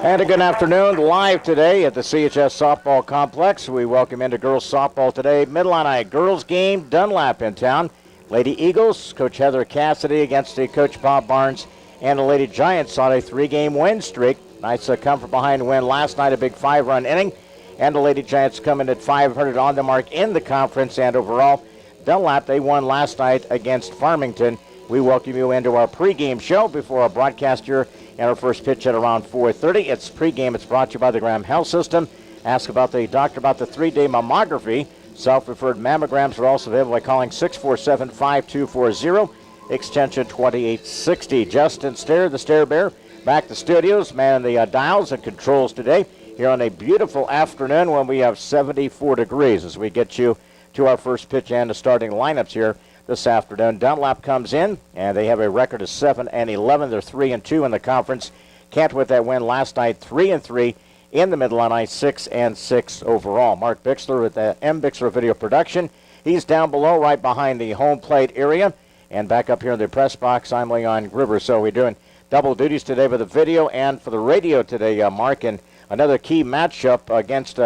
And a good afternoon, live today at the CHS Softball Complex. We welcome into girls softball today. Mid-Illini girls game, Dunlap in town. Lady Eagles, Coach Heather Cassidy against Coach Bob Barnes, and the Lady Giants on a 3-game win streak. Nice come from behind win last night, a big 5-run inning. And the Lady Giants come in at 500 on the mark in the conference and overall. Dunlap, they won last night against Farmington. We welcome you into our pregame show before our broadcast here and our first pitch at around 4:30. It's pregame. It's brought to you by the Graham Health System. Ask about the doctor about the 3-day mammography. Self-referred mammograms are also available by calling 647-5240, extension 2860. Justin Stair, the Stair Bear, back to studios, man the dials and controls today here on a beautiful afternoon when we have 74 degrees as we get you to our first pitch and the starting lineups here this afternoon. Dunlap comes in, and they have a record of 7-11. They're 3-2 in the conference. Canton with that win last night, 3-3 in the Mid-Illini, 6-6 overall. Mark Bixler with the M. Bixler Video Production. He's down below, right behind the home plate area. And back up here in the press box, I'm Leon Groover. So we're doing double duties today for the video and for the radio today, Mark. And another key matchup against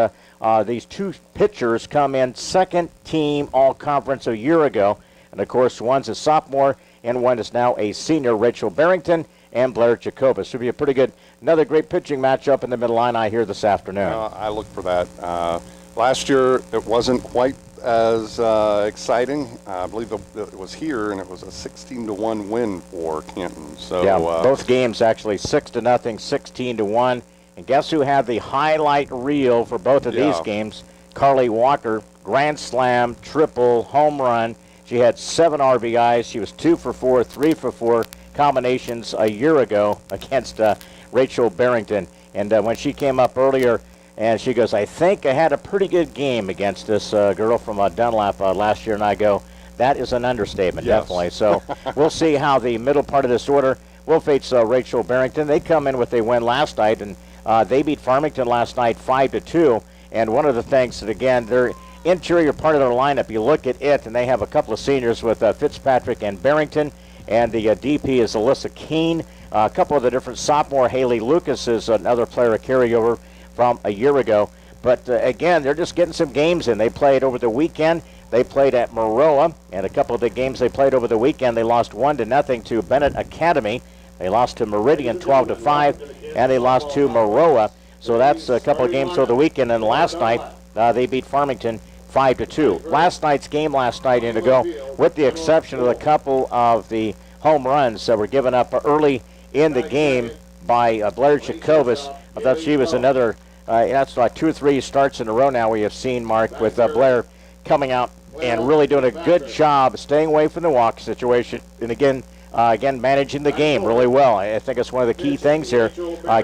these two pitchers come in second team all-conference a year ago. And, of course, one's a sophomore and one is now a senior, Rachel Barrington and Blair Jacobus. Should be a pretty good, another great pitching matchup in the Mid-Illini here this afternoon. I look for that. Last year it wasn't quite as exciting. I believe it was here, and it was a 16-1 win for Canton. So yeah, both games actually 6-0, 16-1. And guess who had the highlight reel for both of these games? Carly Walker, grand slam, triple, home run. She had 7 RBIs. She was 2 for 4, 3 for 4 combinations a year ago against Rachel Barrington. And when she came up earlier, and she goes, I think I had a pretty good game against this girl from Dunlap last year. And I go, that is an understatement, definitely. So we'll see how the middle part of this order will face Rachel Barrington. They come in with a win last night, and they beat Farmington last night 5-2. And one of the things that, again, they're interior part of their lineup, you look at it, and they have a couple of seniors with Fitzpatrick and Barrington, and the DP is Alyssa Keene. A couple of the different sophomore, Haley Lucas is another player, a carryover from a year ago. But again, they're just getting some games in. They played over the weekend. They played at Maroa, and a couple of the games they played over the weekend, they lost 1-0 to Bennett Academy. They lost to Meridian 12-5, and they lost to Maroa. So that's a couple of games over the weekend. And last night, they beat Farmington 5-2. Last night's game last night, Indigo, with the exception of a couple of the home runs that were given up early in the game by Blair Jacobus. I thought she was another, that's like 2 or 3 starts in a row now we have seen, Mark, with Blair coming out and really doing a good job staying away from the walk situation. And again, managing the game really well. I think it's one of the key things here,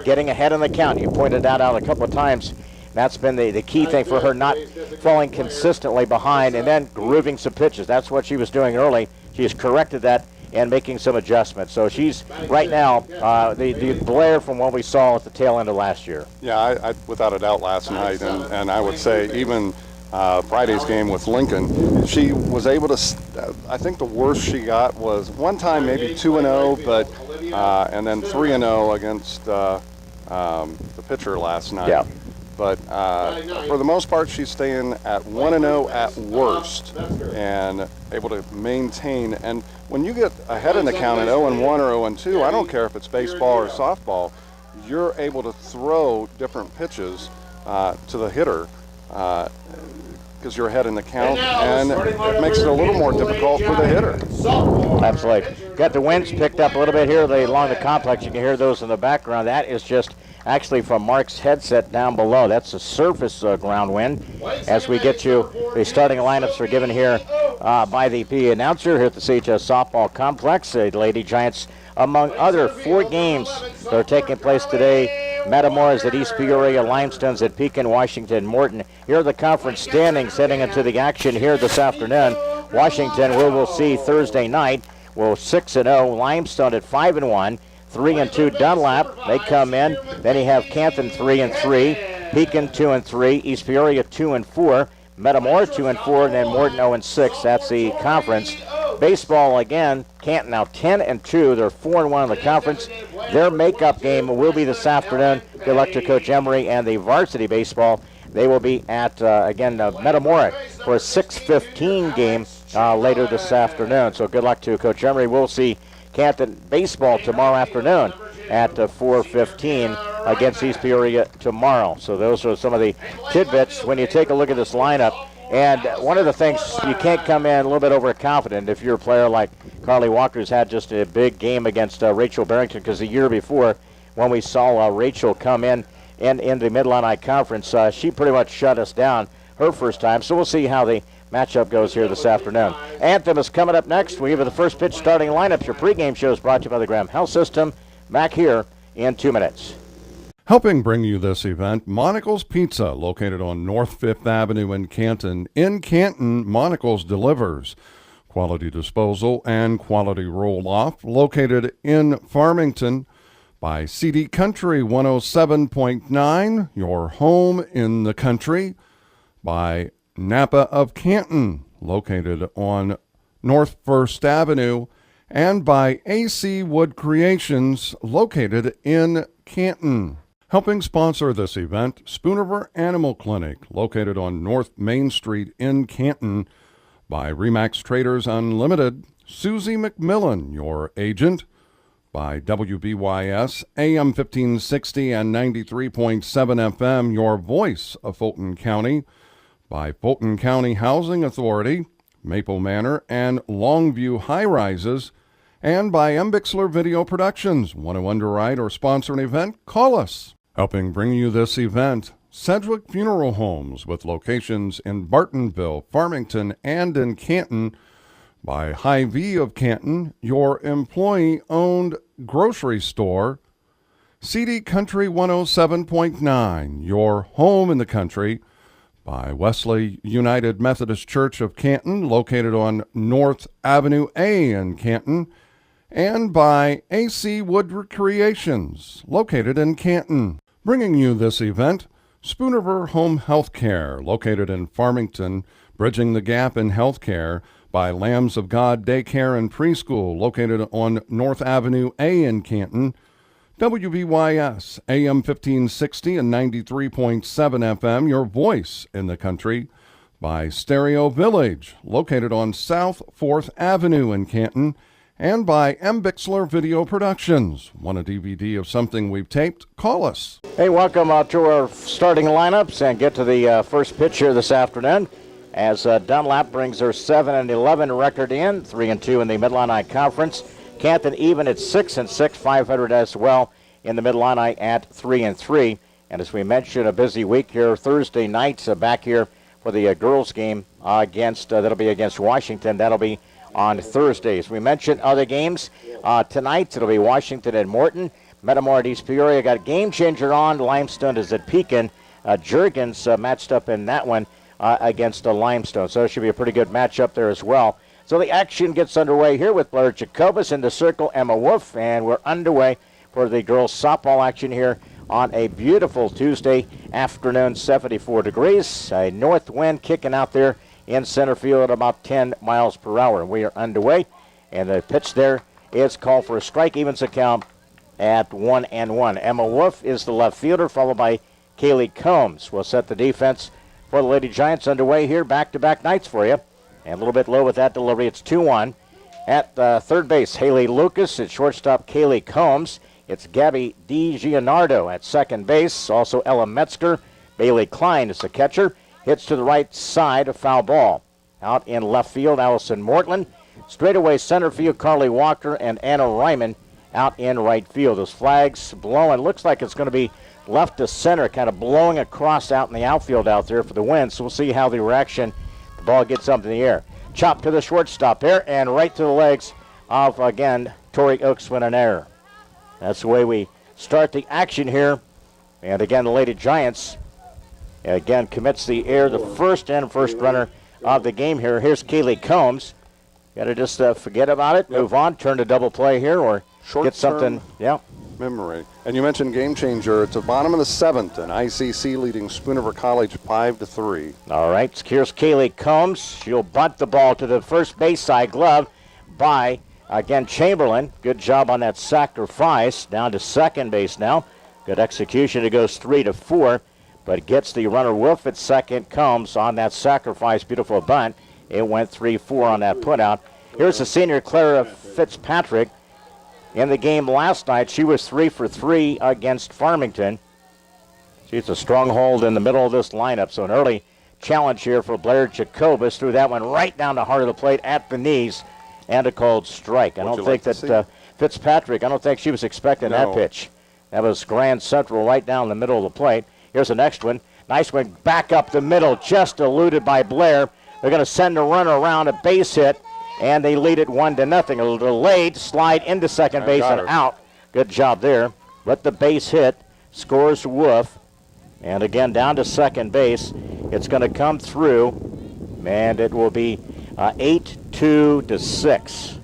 getting ahead in the count. You pointed that out a couple of times. That's been the key thing for her, not falling consistently behind and then grooving some pitches. That's what she was doing early. She has corrected that and making some adjustments. So she's right now the Blair from what we saw at the tail end of last year. Yeah, I without a doubt last night, and I would say even Friday's game with Lincoln, she was able to, I think the worst she got was one time maybe 2-0, but and then 3-0 against the pitcher last night. Yeah. But for the most part, she's staying at 1-0 at worst and able to maintain. And when you get ahead in the count at 0-1 or 0-2, I don't care if it's baseball or softball, you're able to throw different pitches to the hitter because you're ahead in the count, and it makes it a little more difficult for the hitter. Absolutely. Got the winds picked up a little bit here along the complex. You can hear those in the background. That is just actually from Mark's headset down below. That's a surface ground wind. As we get you, the starting lineups are given here by the PA announcer here at the CHS Softball Complex. The Lady Giants, among other 4 games that are taking place today. Matamoras at East Peoria, Limestones at Pekin, Washington, Morton. Here are the conference standings heading into the action here this afternoon. Washington, we will see Thursday night. Well, 6-0. Limestone at 5-1. 3-2 Dunlap. They come in. Then you have Canton 3-3. Pekin 2-3. East Peoria 2-4. Metamora 2-4, and then Morton 0-6. That's the conference. Baseball, again, Canton now 10-2. They're 4-1 in the conference. Their makeup game will be this afternoon. Good luck to Coach Emery and the varsity baseball. They will be at, Metamora for a 6:15 game later this afternoon. So good luck to Coach Emery. We'll see Canton baseball tomorrow afternoon at 4:15 against East Peoria tomorrow. So those are some of the tidbits when you take a look at this lineup. And one of the things, you can't come in a little bit overconfident if you're a player like Carly Walker's had just a big game against Rachel Barrington, because the year before when we saw Rachel come in the Mid-Illini Conference, she pretty much shut us down her first time. So we'll see how the matchup goes here this afternoon. Anthem is coming up next. We give you the first pitch starting lineups. Your pregame show is brought to you by the Graham Health System. Back here in 2 minutes. Helping bring you this event, Monocle's Pizza, located on North 5th Avenue in Canton. In Canton, Monocle's delivers quality disposal and quality roll-off. Located in Farmington by CD Country 107.9, your home in the country. By Napa of Canton, located on North 1st Avenue. And by AC Wood Creations, located in Canton. Helping sponsor this event, Spooniver Animal Clinic, located on North Main Street in Canton. By Remax Traders Unlimited, Susie McMillan, your agent. By WBYS, AM 1560 and 93.7 FM, your voice of Fulton County. By Fulton County Housing Authority, Maple Manor, and Longview High Rises. And by M. Bixler Video Productions. Want to underwrite or sponsor an event? Call us. Helping bring you this event, Sedgwick Funeral Homes, with locations in Bartonville, Farmington, and in Canton. By Hy-Vee of Canton, your employee-owned grocery store. CD Country 107.9, your home in the country. By Wesley United Methodist Church of Canton, located on North Avenue A in Canton. And by AC Wood Creations, located in Canton. Bringing you this event, Spooniver Home Health Care, located in Farmington, bridging the gap in health care. By Lambs of God Daycare and Preschool, located on North Avenue A in Canton. WBYS, AM 1560 and 93.7 FM, your voice in the country. By Stereo Village, located on South 4th Avenue in Canton. And by M. Bixler Video Productions. Want a DVD of something we've taped? Call us. Hey, welcome to our starting lineups and get to the first pitch here this afternoon as Dunlap brings their 7-11 record in, 3-2 in the Mid-Illini Conference. Canton even at 6-6, 500 as well in the Mid-Illini at 3-3. And as we mentioned, a busy week here. Thursday night back here for the girls game that'll be against Washington. That'll be on Thursdays. We mentioned other games. Tonight, it'll be Washington and Morton. Metamora at East Peoria got a game changer on. Limestone is at Pekin. Juergens matched up in that one against Limestone. So it should be a pretty good matchup there as well. So the action gets underway here with Blair Jacobus in the circle, Emma Wolf, and we're underway for the girls softball action here on a beautiful Tuesday afternoon, 74 degrees. A north wind kicking out there in center field at about 10 miles per hour. We are underway, and the pitch there is called for a strike. Evens the count at 1-1. Emma Wolf is the left fielder, followed by Kaylee Combs. Will set the defense for the Lady Giants underway here. Back-to-back nights for you. And a little bit low with that delivery. It's 2-1. At third base, Haley Lucas. At shortstop, Kaylee Combs. It's Gabby DiGianardo at second base. Also Ella Metzger. Bailey Klein is the catcher. Hits to the right side, a foul ball. Out in left field, Allison Mortland. Straightaway center field, Carly Walker and Anna Ryman out in right field. Those flags blowing. Looks like it's going to be left to center, kind of blowing across out in the outfield out there for the win. So we'll see how the reaction, the ball gets up in the air. Chop to the shortstop there and right to the legs of, again, Tori Oaks with an error. That's the way we start the action here. And again, the Lady Giants again commits the error, the first runner of the game here. Here's Kaylee Combs. Got to just forget about it, move on, turn to double play here, or get something. Yeah. Memory. And you mentioned game changer. It's the bottom of the seventh, and ICC leading Spooniver College 5-3. All right, here's Kaylee Combs. She'll bunt the ball to the first base side glove by, again, Chamberlain. Good job on that sacrifice. Down to second base now. Good execution. It goes 3-4, but gets the runner. Wolf at second, comes on that sacrifice. Beautiful bunt. It went 3-4 on that putout. Here's the senior, Clara Fitzpatrick. In the game last night, she was 3 for 3 against Farmington. She's a stronghold in the middle of this lineup, so an early challenge here for Blair Jacobus. Threw that one right down the heart of the plate at the knees, and a called strike. I don't think that Fitzpatrick, I don't think she was expecting that pitch. That was Grand Central right down the middle of the plate. Here's the next one. Nice one back up the middle, just eluded by Blair. They're going to send the runner around, a base hit, and they lead it 1-0. A little delayed slide into second base and out. Good job there. But the base hit scores Wolf. And again, down to second base. It's going to come through, and it will be 8-2-6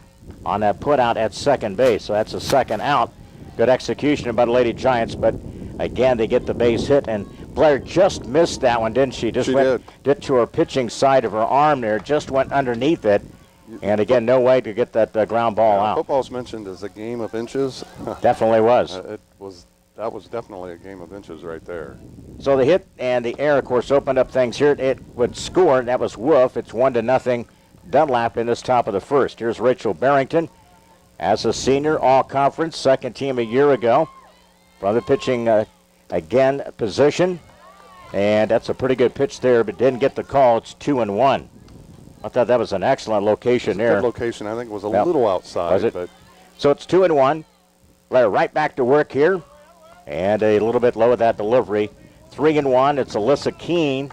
on that putout at second base. So that's a second out. Good execution by the Lady Giants, but again, they get the base hit, and Blair just missed that one, didn't she? Just went to her pitching side of her arm there, just went underneath it. And again, no way to get that ground ball out. Football's mentioned as a game of inches. Definitely was. That was definitely a game of inches right there. So the hit and the air, of course, opened up things here. It would score. That was Wolf. It's 1-0 Dunlap in this top of the first. Here's Rachel Barrington as a senior, all-conference, second team a year ago. From the pitching, again, position. And that's a pretty good pitch there, but didn't get the call. It's 2-1. I thought that was an excellent location there. Good location. I think it was a little outside. Was it? But so it's 2-1. Blair right back to work here. And a little bit low of that delivery. 3-1. It's Alyssa Keene,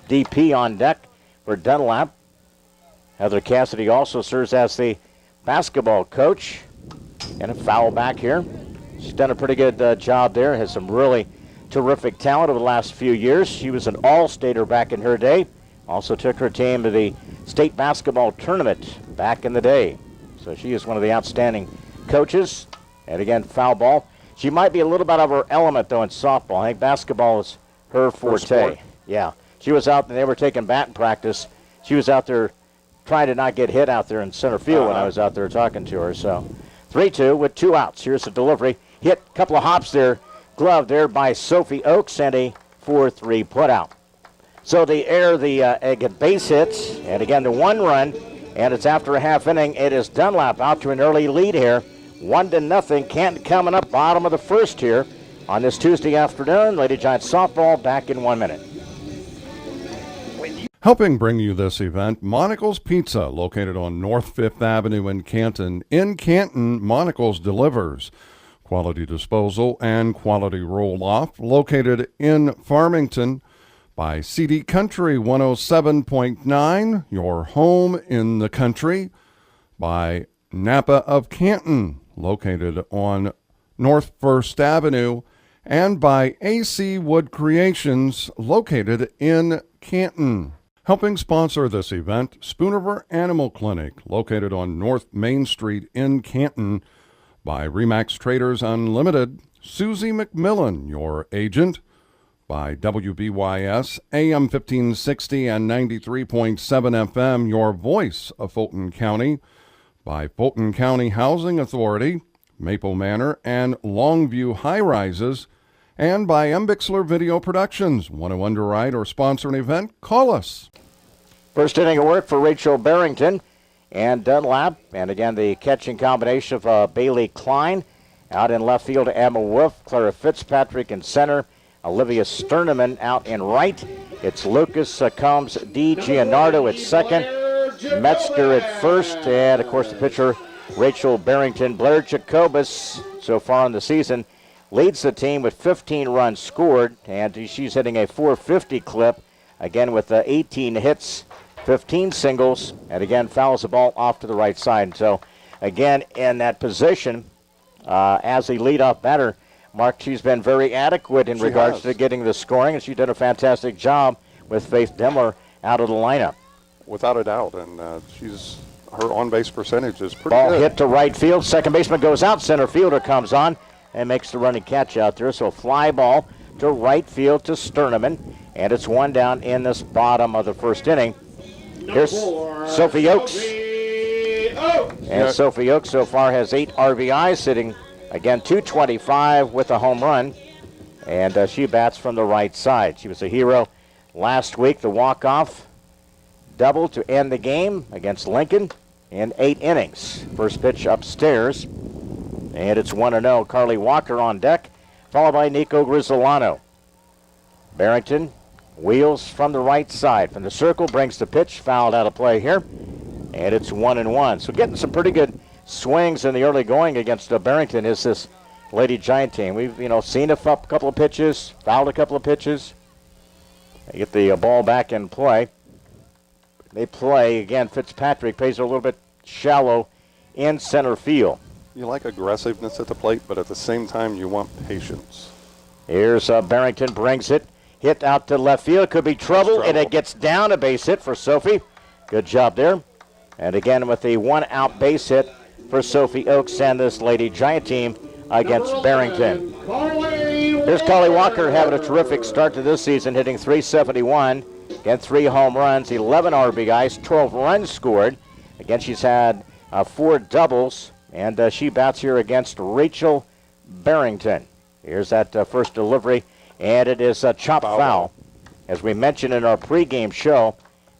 DP on deck for Dunlap. Heather Cassidy also serves as the basketball coach. And a foul back here. She's done a pretty good job there. Has some really terrific talent over the last few years. She was an all-stater back in her day. Also took her team to the state basketball tournament back in the day. So she is one of the outstanding coaches. And again, foul ball. She might be a little bit of her element, though, in softball. I think basketball is her forte. Yeah. She was out, and they were taking batting practice. She was out there trying to not get hit out there in center field when I was out there talking to her. So 3-2 with 2 outs. Here's the delivery. Hit, a couple of hops there. Glove there by Sophie Oakes, and a 4-3 put out. So the base hits, and again the 1 run, and it's after a half inning. It is Dunlap out to an early lead here, 1-0. Canton coming up bottom of the first here on this Tuesday afternoon. Lady Giants softball back in 1 minute. Helping bring you this event, Monocle's Pizza, located on North 5th Avenue in Canton. In Canton, Monocle's delivers quality disposal and quality roll-off, located in Farmington. By CD Country 107.9, your home in the country. By Napa of Canton, located on North 1st Avenue. And by AC Wood Creations, located in Canton. Helping sponsor this event, Spooniver Animal Clinic, located on North Main Street in Canton. By Remax Traders Unlimited, Susie McMillan, your agent. By WBYS, AM 1560 and 93.7 FM, your voice of Fulton County. By Fulton County Housing Authority, Maple Manor, and Longview High Rises. And by M. Bixler Video Productions. Want to underwrite or sponsor an event? Call us. First inning of work for Rachel Barrington and Dunlap. And again, the catching combination of Bailey Klein out in left field to Emma Wolf, Clara Fitzpatrick in center, Olivia Sterneman out in right. It's Lucas Combs D. Gianardo at second, Metzger at first, and of course the pitcher Rachel Barrington. Blair Jacobus, so far in the season, leads the team with 15 runs scored, and she's hitting a .450 clip, again with 18 hits, 15 singles, and again fouls the ball off to the right side. So again, in that position, as the leadoff batter, Mark, she's been very adequate in regards to getting the scoring, and she did a fantastic job with Faith Demler out of the lineup. Without a doubt, and her on-base percentage is pretty good. Ball hit to right field. Second baseman goes out. Center fielder comes on and makes the running catch out there. So fly ball to right field to Sterneman, and it's 1 down in this bottom of the first inning. Here's Sophie Oakes. And Sophie Oak so far has 8 RBIs, sitting, again, 225 with a home run. And she bats from the right side. She was a hero last week, the walk-off double to end the game against Lincoln in 8 innings. First pitch upstairs, and it's 1-0. Carly Walker on deck, followed by Nico Grisolano. Barrington wheels from the right side. From the circle, brings the pitch, fouled out of play here, and it's 1-1. So getting some pretty good swings in the early going against Barrington is this Lady Giant team. We've, seen a couple of pitches, fouled a couple of pitches. They get the ball back in play. They play, again, Fitzpatrick plays a little bit shallow in center field. You like aggressiveness at the plate, but at the same time, you want patience. Here's Barrington, brings it. Hit out to left field. Could be trouble, and it gets down. A base hit for Sophie. Good job there. And again, with the 1-out base hit for Sophie Oaks and this Lady Giant team against Barrington. Here's Carly Walker having a terrific start to this season, hitting .371. Again, 3 home runs, 11 RBIs, 12 runs scored. Again, she's had 4 doubles, and she bats here against Rachel Barrington. Here's that first delivery, and it is a chop foul. As we mentioned in our pregame show,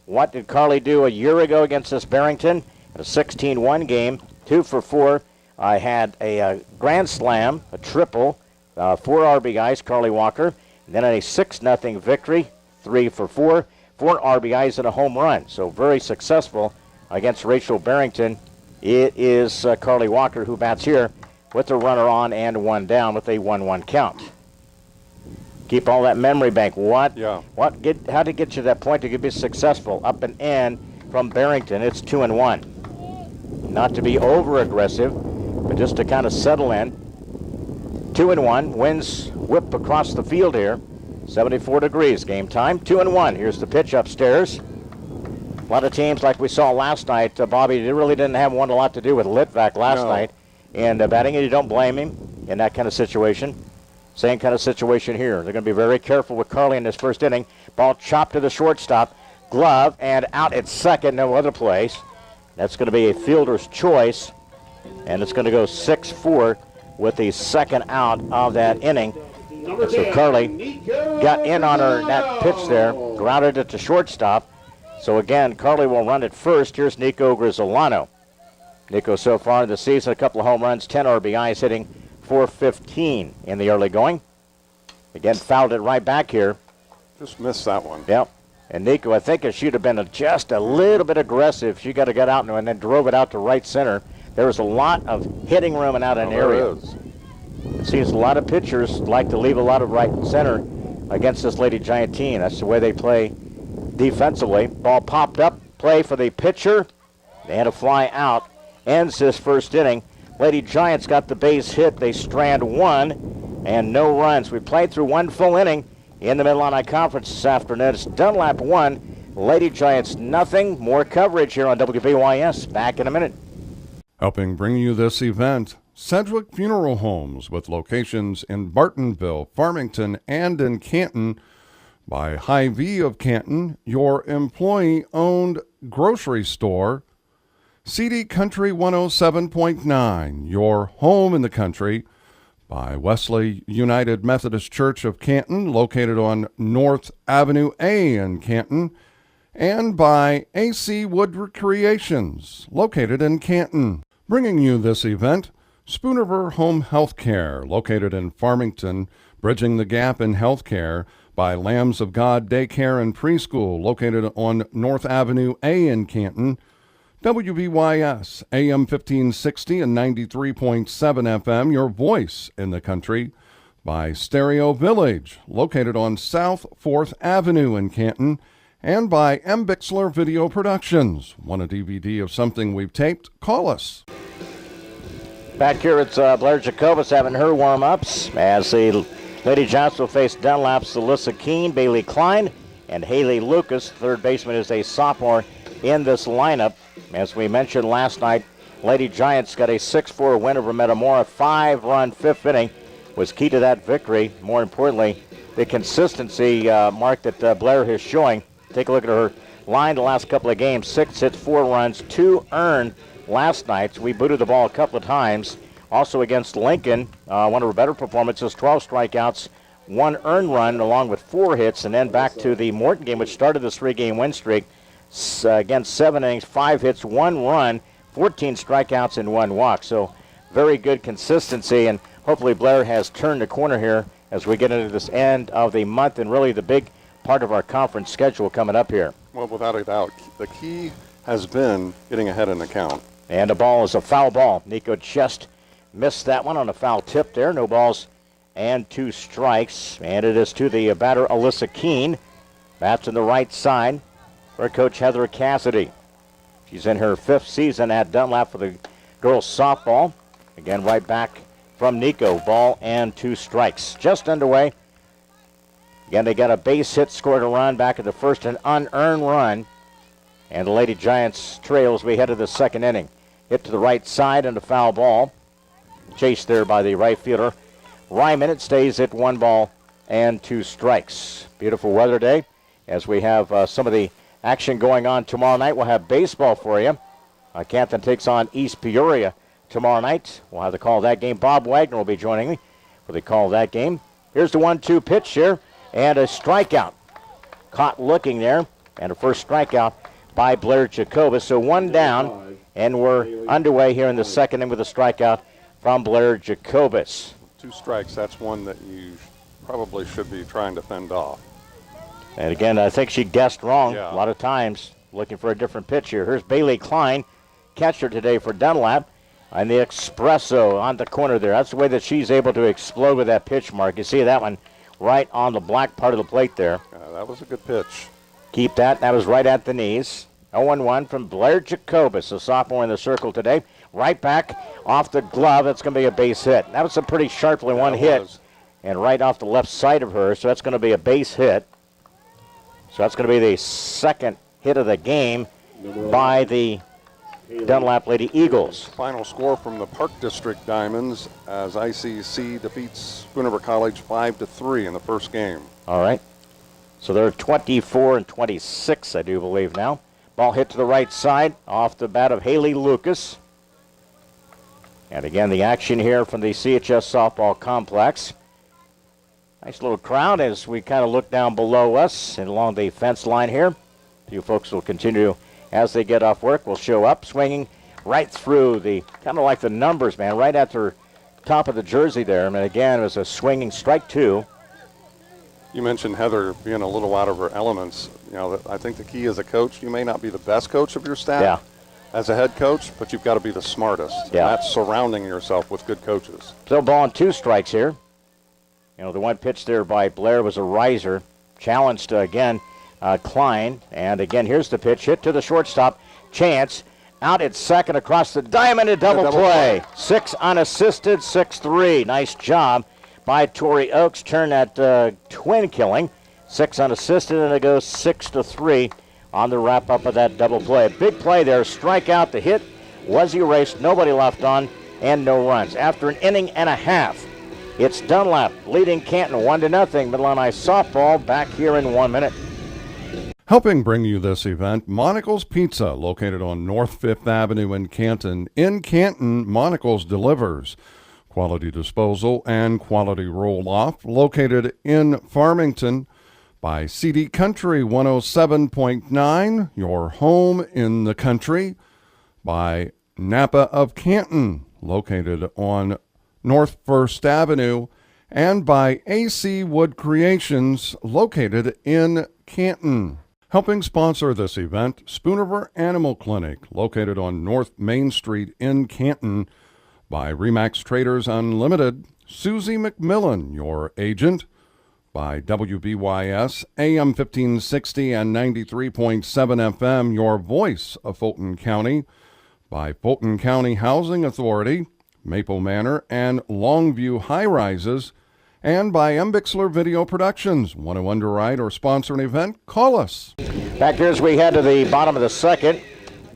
what did Carly do a year ago against this Barrington? In a 16-1 game, 2 for 4. I had a grand slam, a triple, 4 RBIs, Carly Walker, and then a 6-0 victory, 3 for 4, 4 RBIs and a home run. So very successful against Rachel Barrington. It is Carly Walker who bats here with the runner on and 1 down with a 1-1 count. Keep all that memory bank. How to get you to that point to be successful? Up and in from Barrington. It's 2-1. Not to be over aggressive, but just to kind of settle in. 2-1. Winds whip across the field here. 74 degrees. Game time. 2-1. Here's the pitch upstairs. A lot of teams, like we saw last night, Bobby, they really didn't have a lot to do with Litvak last night. And batting, and you don't blame him in that kind of situation. Same kind of situation here. They're going to be very careful with Carly in this first inning. Ball chopped to the shortstop. Glove and out at second. No other place. That's going to be a fielder's choice. And it's going to go 6-4 with the second out of that inning. So Carly got in on that pitch there. Grounded it to shortstop. So again, Carly will run it first. Here's Nico Grisolano. Nico so far in the season, a couple of home runs, 10 RBIs, hitting .415 in the early going. Again, fouled it right back here. Just missed that one. Yep. And Nico, I think if she'd have been just a little bit aggressive, she got to get out and then drove it out to right center. There was a lot of hitting room and out in area. It seems a lot of pitchers like to leave a lot of right center against this Lady Giant team. That's the way they play defensively. Ball popped up. Play for the pitcher. They had a fly out. Ends this first inning. Lady Giants got the base hit. They strand 1 and no runs. We played through 1 full inning in the Mid-Illini Conference this afternoon. It's Dunlap 1, Lady Giants nothing. More coverage here on WBYS. Back in a minute. Helping bring you this event, Sedgwick Funeral Homes, with locations in Bartonville, Farmington, and in Canton. By Hy-Vee of Canton, your employee-owned grocery store. CD Country 107.9, your home in the country. By Wesley United Methodist Church of Canton, located on North Avenue A in Canton. And by AC Wood Recreations, located in Canton. Bringing you this event, Spoonerver Home Health Care, located in Farmington, bridging the gap in health care. By Lambs of God Daycare and Preschool, located on North Avenue A in Canton. WBYS, AM 1560 and 93.7 FM, your voice in the country. By Stereo Village, located on South 4th Avenue in Canton. And by M. Bixler Video Productions. Want a DVD of something we've taped? Call us. Back here, it's Blair Jacobus having her warm-ups as the Lady Giants will face Dunlap's Alyssa Keene, Bailey Klein, and Haley Lucas. Third baseman is a sophomore in this lineup. As we mentioned last night, Lady Giants got a 6-4 win over Metamora. 5-run fifth inning was key to that victory. More importantly, the consistency, Mark, that Blair is showing. Take a look at her line the last couple of games. 6 hits, 4 runs, 2 earned, last night. We booted the ball a couple of times. Also against Lincoln, one of our better performances, 12 strikeouts, 1 earned run along with 4 hits, and then back to the Morton game, which started this 3-game win streak. Against 7 innings, 5 hits, 1 run, 14 strikeouts, and 1 walk. So very good consistency, and hopefully Blair has turned the corner here as we get into this end of the month and really the big part of our conference schedule coming up here. Well, without a doubt, the key has been getting ahead in the count. And the ball is a foul ball. Nico just missed that one on a foul tip there. No balls and 2 strikes. And it is to the batter, Alyssa Keene. Bats in the right side for Coach Heather Cassidy. She's in her 5th season at Dunlap for the girls softball. Again, right back from Nico. Ball and 2 strikes. Just underway. Again, they got a base hit, scored a run back at the first, an unearned run. And the Lady Giants trail as we head to the 2nd inning. Hit to the right side and a foul ball. Chased there by the right fielder Ryman. It stays at 1 ball and 2 strikes. Beautiful weather day as we have some of the action going on tomorrow night. We'll have baseball for you. Canton takes on East Peoria tomorrow night. We'll have to call that game. Bob Wagner will be joining me for the call of that game. Here's the 1-2 pitch here and a strikeout. Caught looking there and a first strikeout by Blair Jacobus. So 1 down and we're underway here in the 2nd inning with a strikeout from Blair Jacobus. 2 strikes, that's one that you probably should be trying to fend off. And again, I think she guessed wrong Yeah. a lot of times, looking for a different pitch here. Here's Bailey Klein, catcher today for Dunlap, and the espresso on the corner there. That's the way that she's able to explode with that pitch, Mark. You see that one right on the black part of the plate there. That was a good pitch. Keep that. That was right at the knees. 0-1 from Blair Jacobus, a sophomore in the circle today. Right back off the glove. That's going to be a base hit. That was a pretty sharply one hit. And right off the left side of her, so that's going to be a base hit. So that's going to be the 2nd hit of the game by the Dunlap Lady Eagles. Final score from the Park District Diamonds as ICC defeats Spoon River College 5-3 in the first game. All right. So they're 24-26, I do believe now. Ball hit to the right side off the bat of Haley Lucas. And again, the action here from the CHS softball complex. Nice little crowd as we kind of look down below us and along the fence line here. A few folks will continue as they get off work. Will show up, swinging right through the, kind of like the numbers, man, right at the top of the jersey there. And again, it was a swinging strike 2. You mentioned Heather being a little out of her elements. You know, I think the key as a coach, you may not be the best coach of your staff as a head coach, but you've got to be the smartest. Yeah. And that's surrounding yourself with good coaches. Still ball and 2 strikes here. You know, the one pitch there by Blair was a riser. Challenged again, Klein. And again, here's the pitch. Hit to the shortstop. Chance. Out at second across the diamond. A double play. 6 unassisted, 6-3. Nice job by Tori Oakes. Turn that twin killing. 6 unassisted, and it goes 6-3 on the wrap-up of that double play. Big play there. Strikeout. The hit was erased. Nobody left on, and no runs. After an inning and a half, it's Dunlap leading Canton 1-0. Mid-Illini softball back here in 1 minute. Helping bring you this event, Monocle's Pizza, located on North 5th Avenue in Canton. In Canton, Monocle's delivers quality disposal and quality roll-off, located in Farmington by CD Country 107.9, your home in the country, by Napa of Canton, located on North 1st Avenue, and by AC Wood Creations, located in Canton. Helping sponsor this event, Spoon River Animal Clinic, located on North Main Street in Canton, by Remax Traders Unlimited, Susie McMillan, your agent, by WBYS, AM 1560 and 93.7 FM, your voice of Fulton County, by Fulton County Housing Authority, Maple Manor, and Longview High Rises, and by M. Bixler Video Productions. Want to underwrite or sponsor an event? Call us. Back here as we head to the bottom of the 2nd.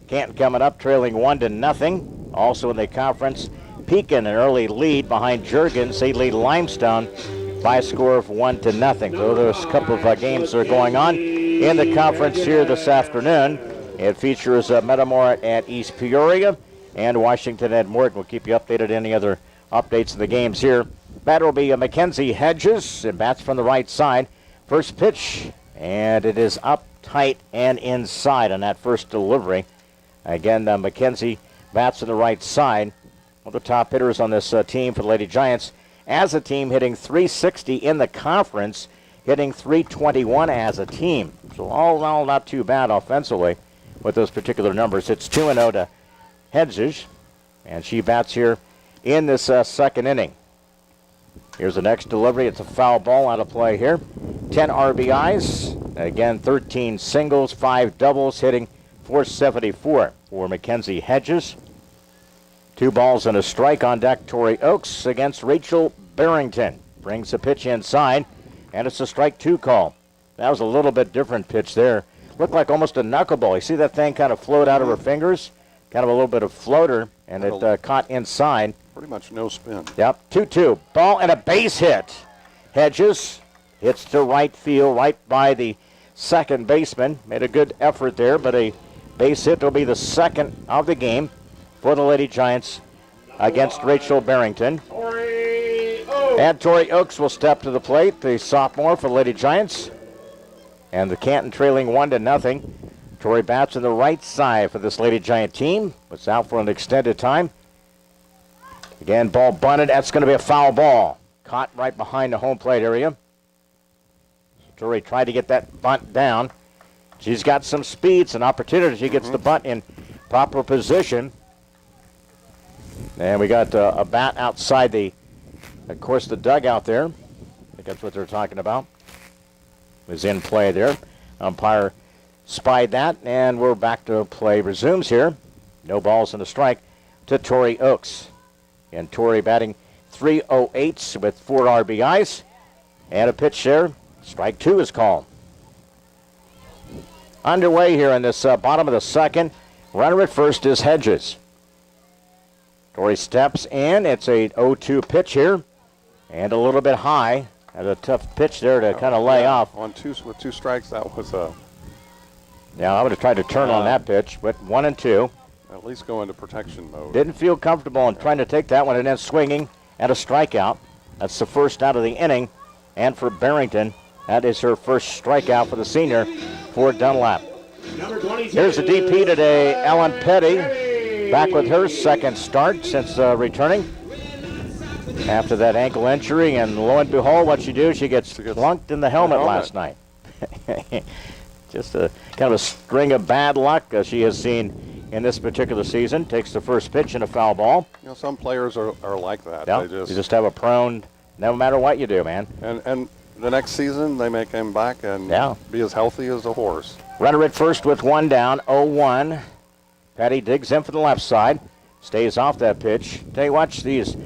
Canton coming up, trailing 1-0. Also in the conference, Pekin an early lead behind Juergens. They lead Limestone by a score of 1-0. So there's a couple of games that are going on in the conference here this afternoon. It features Metamora at East Peoria. and Washington at Morgan. We'll keep you updated any other updates of the games here. Batter will be Mackenzie Hedges, and bats from the right side. First pitch, and it is up tight and inside on that first delivery. Again, Mackenzie bats to the right side. One of the top hitters on this team for the Lady Giants. As a team, hitting .360 in the conference, hitting .321 as a team. So all in all, not too bad offensively with those particular numbers. It's 2-0 to Hedges, and she bats here in this second inning. Here's the next delivery. It's a foul ball out of play here. 10 RBIs. Again, 13 singles, 5 doubles, hitting .474 for Mackenzie Hedges. 2 balls and a strike on deck. Tori Oakes against Rachel Barrington. Brings the pitch inside, and it's a strike 2 call. That was a little bit different pitch there. Looked like almost a knuckleball. You see that thing kind of float out of her fingers? Kind of a little bit of floater, and it caught inside. Pretty much no spin. Yep, 2-2. Ball and a base hit. Hedges hits to right field, right by the second baseman. Made a good effort there, but a base hit will be the second of the game for the Lady Giants against Rachel Barrington. And Tori Oakes will step to the plate, the sophomore for the Lady Giants. And the Canton trailing 1-0. Tori bats on the right side for this Lady Giant team. Was out for an extended time. Again, ball bunted. That's going to be a foul ball. Caught right behind the home plate area. Tori tried to get that bunt down. She's got some speed, some opportunity. She gets the bunt in proper position. And we got a bat outside of course, the dugout there. I think that's what they're talking about. Was in play there. Umpire spied that, and we're back to play. Resumes here. No balls and a strike to Tori Oakes. And Tori batting .308 with 4 RBIs. And a pitch there. Strike 2 is called. Underway here in this bottom of the second. Runner at first is Hedges. Tori steps in. It's a 0-2 pitch here. And a little bit high. Had a tough pitch there to kind of lay off. With 2 strikes, that was a... Yeah, I would have tried to turn on that pitch, but 1-2. At least go into protection mode. Didn't feel comfortable in trying to take that one, and then swinging at a strikeout. That's the first out of the inning. And for Barrington, that is her first strikeout for the senior for Dunlap. Here's the DP today, Ellen Petty, back with her second start since returning after that ankle injury. And lo and behold, what she do? She gets plunked in the helmet last night. Just a kind of a string of bad luck she has seen in this particular season. Takes the first pitch in a foul ball. You know, some players are like that. Yep. You just have a prone, no matter what you do, man. And the next season, they may come back and be as healthy as a horse. Runner at first with 1 down, 0-1. Patty digs in for the left side. Stays off that pitch. Tell you what, she's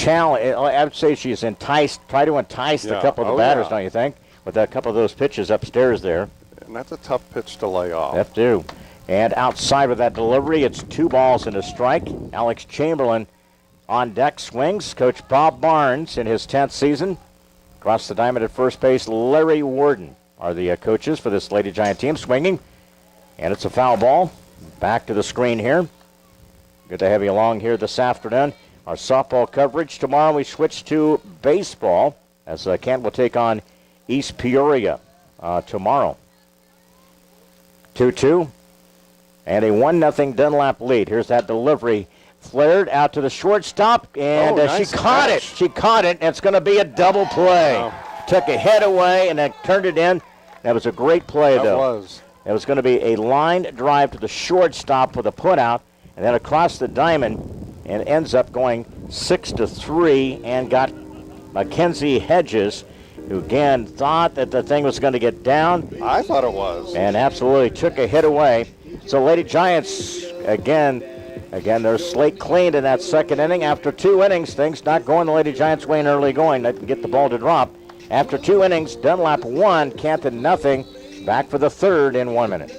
I would say she's enticed, try to entice a couple of the batters, don't you think? With a couple of those pitches upstairs there. And that's a tough pitch to lay off. Have to. And outside of that delivery, it's 2 balls and a strike. Alex Chamberlain on deck swings. Coach Bob Barnes in his 10th season. Across the diamond at first base, Larry Warden are the coaches for this Lady Giant team swinging. And it's a foul ball. Back to the screen here. Good to have you along here this afternoon. Our softball coverage. Tomorrow we switch to baseball as Kent will take on East Peoria tomorrow. 2-2. And a 1-0 Dunlap lead. Here's that delivery. Flared out to the shortstop, and nice she caught it. She caught it, and it's going to be a double play. Wow. Took a head away and then turned it in. That was a great play, though. It was going to be a line drive to the shortstop with a putout, and then across the diamond, and ends up going 6-3, and got Mackenzie Hedges, who again thought that the thing was going to get down. I thought it was. And absolutely took a hit away. So Lady Giants, again, their slate cleaned in that second inning. After 2 innings, things not going the Lady Giants' way in early going. They can get the ball to drop. After 2 innings, Dunlap 1, Canton 0. Back for the third in 1 minute.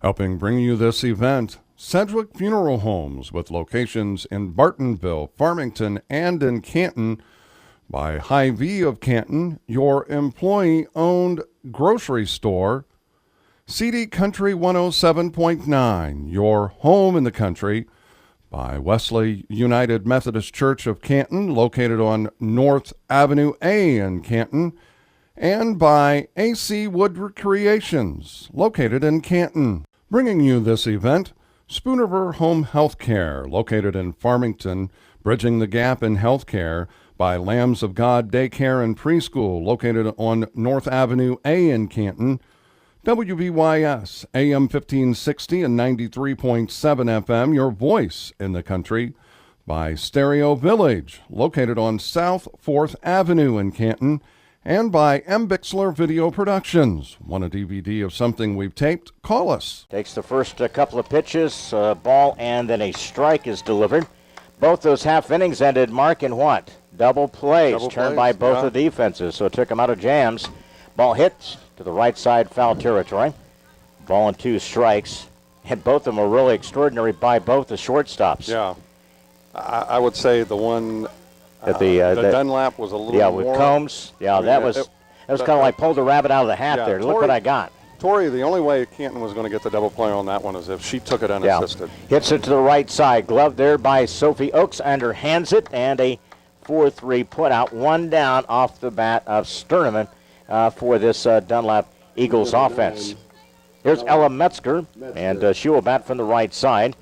Helping bring you this event, Sedgwick Funeral Homes, with locations in Bartonville, Farmington, and in Canton. By Hy-Vee of Canton, your employee-owned grocery store. CD Country 107.9, your home in the country. by Wesley United Methodist Church of Canton, located on North Avenue A in Canton, and by AC Wood Recreations, located in Canton. Bringing you this event, Spooniver Home Health Care, located in Farmington, bridging the gap in health care, by Lambs of God Daycare and Preschool, located on North Avenue A in Canton. WBYS, AM 1560 and 93.7 FM, your voice in the country, by Stereo Village, located on South 4th Avenue in Canton, and by M. Bixler Video Productions. Want a DVD of something we've taped? Call us. Takes the first couple of pitches, ball, and then a strike is delivered. Both those half innings ended, Mark, in what? Double plays turned by both the defenses, so it took them out of jams. Ball hit to the right side, foul territory. Ball and 2 strikes, and both of them were really extraordinary by both the shortstops. Yeah, I would say the one that the Dunlap was a little more. With Combs. Yeah, I mean, that was kind of like pulled the rabbit out of the hat there. Look what I got. Tori, the only way Canton was going to get the double play on that one is if she took it unassisted. Hits it to the right side. Glove there by Sophie Oakes, underhands it, and a 4-3 put out. 1 down off the bat of Sterneman for this Dunlap Eagles offense. Here's Ella Metzger, and she will bat from the right side.